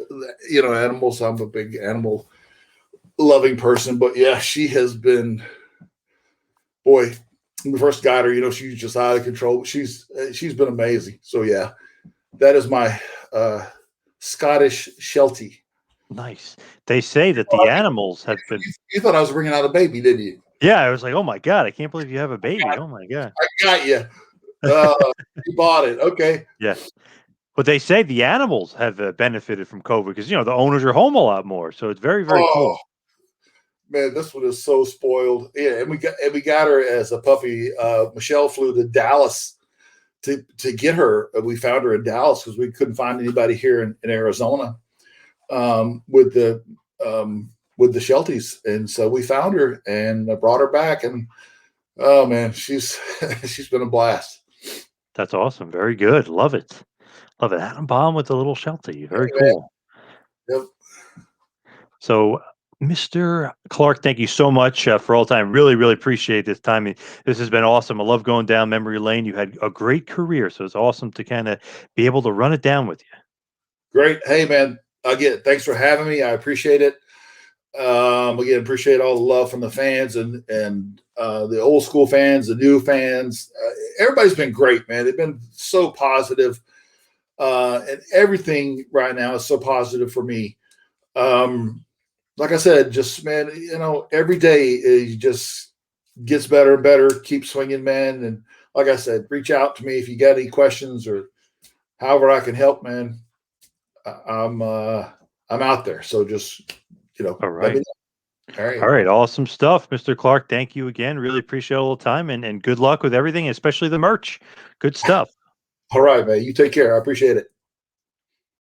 animals. I'm a big animal loving person, but yeah, she has been, boy, when we first got her, she's just out of control. She's been amazing. So yeah, that is my Scottish Sheltie. Nice. They say that the animals have been. You thought I was bringing out a baby, didn't you? Yeah, I was like, oh my God, I can't believe you have a baby. Oh my God. I got you. You bought it. Okay. Yes. But they say the animals have benefited from COVID because, the owners are home a lot more. So it's very, very cool. Man, this one is so spoiled. Yeah, and we got her as a puppy. Michelle flew to Dallas to get her. We found her in Dallas because we couldn't find anybody here in Arizona with the Shelties, and so we found her and brought her back. And oh man, she's been a blast. That's awesome. Very good. Love it. Adam Bomb with the little Sheltie. Very cool. Yep. So, Mr. Clark, thank you so much for all the time. Really, really appreciate this time. This has been awesome. I love going down memory lane. You had a great career, so it's awesome to kind of be able to run it down with you. Great. Hey, man. Again, thanks for having me. I appreciate it. Again, appreciate all the love from the fans and the old school fans, the new fans. Everybody's been great, man. They've been so positive. And everything right now is so positive for me. Like I said, just, man, every day it just gets better and better. Keep swinging, man. And like I said, reach out to me if you got any questions or however I can help, man. I'm out there. So just, all right. All right. Awesome stuff, Mr. Clark. Thank you again. Really appreciate all the time and good luck with everything, especially the merch. Good stuff. All right, man. You take care. I appreciate it.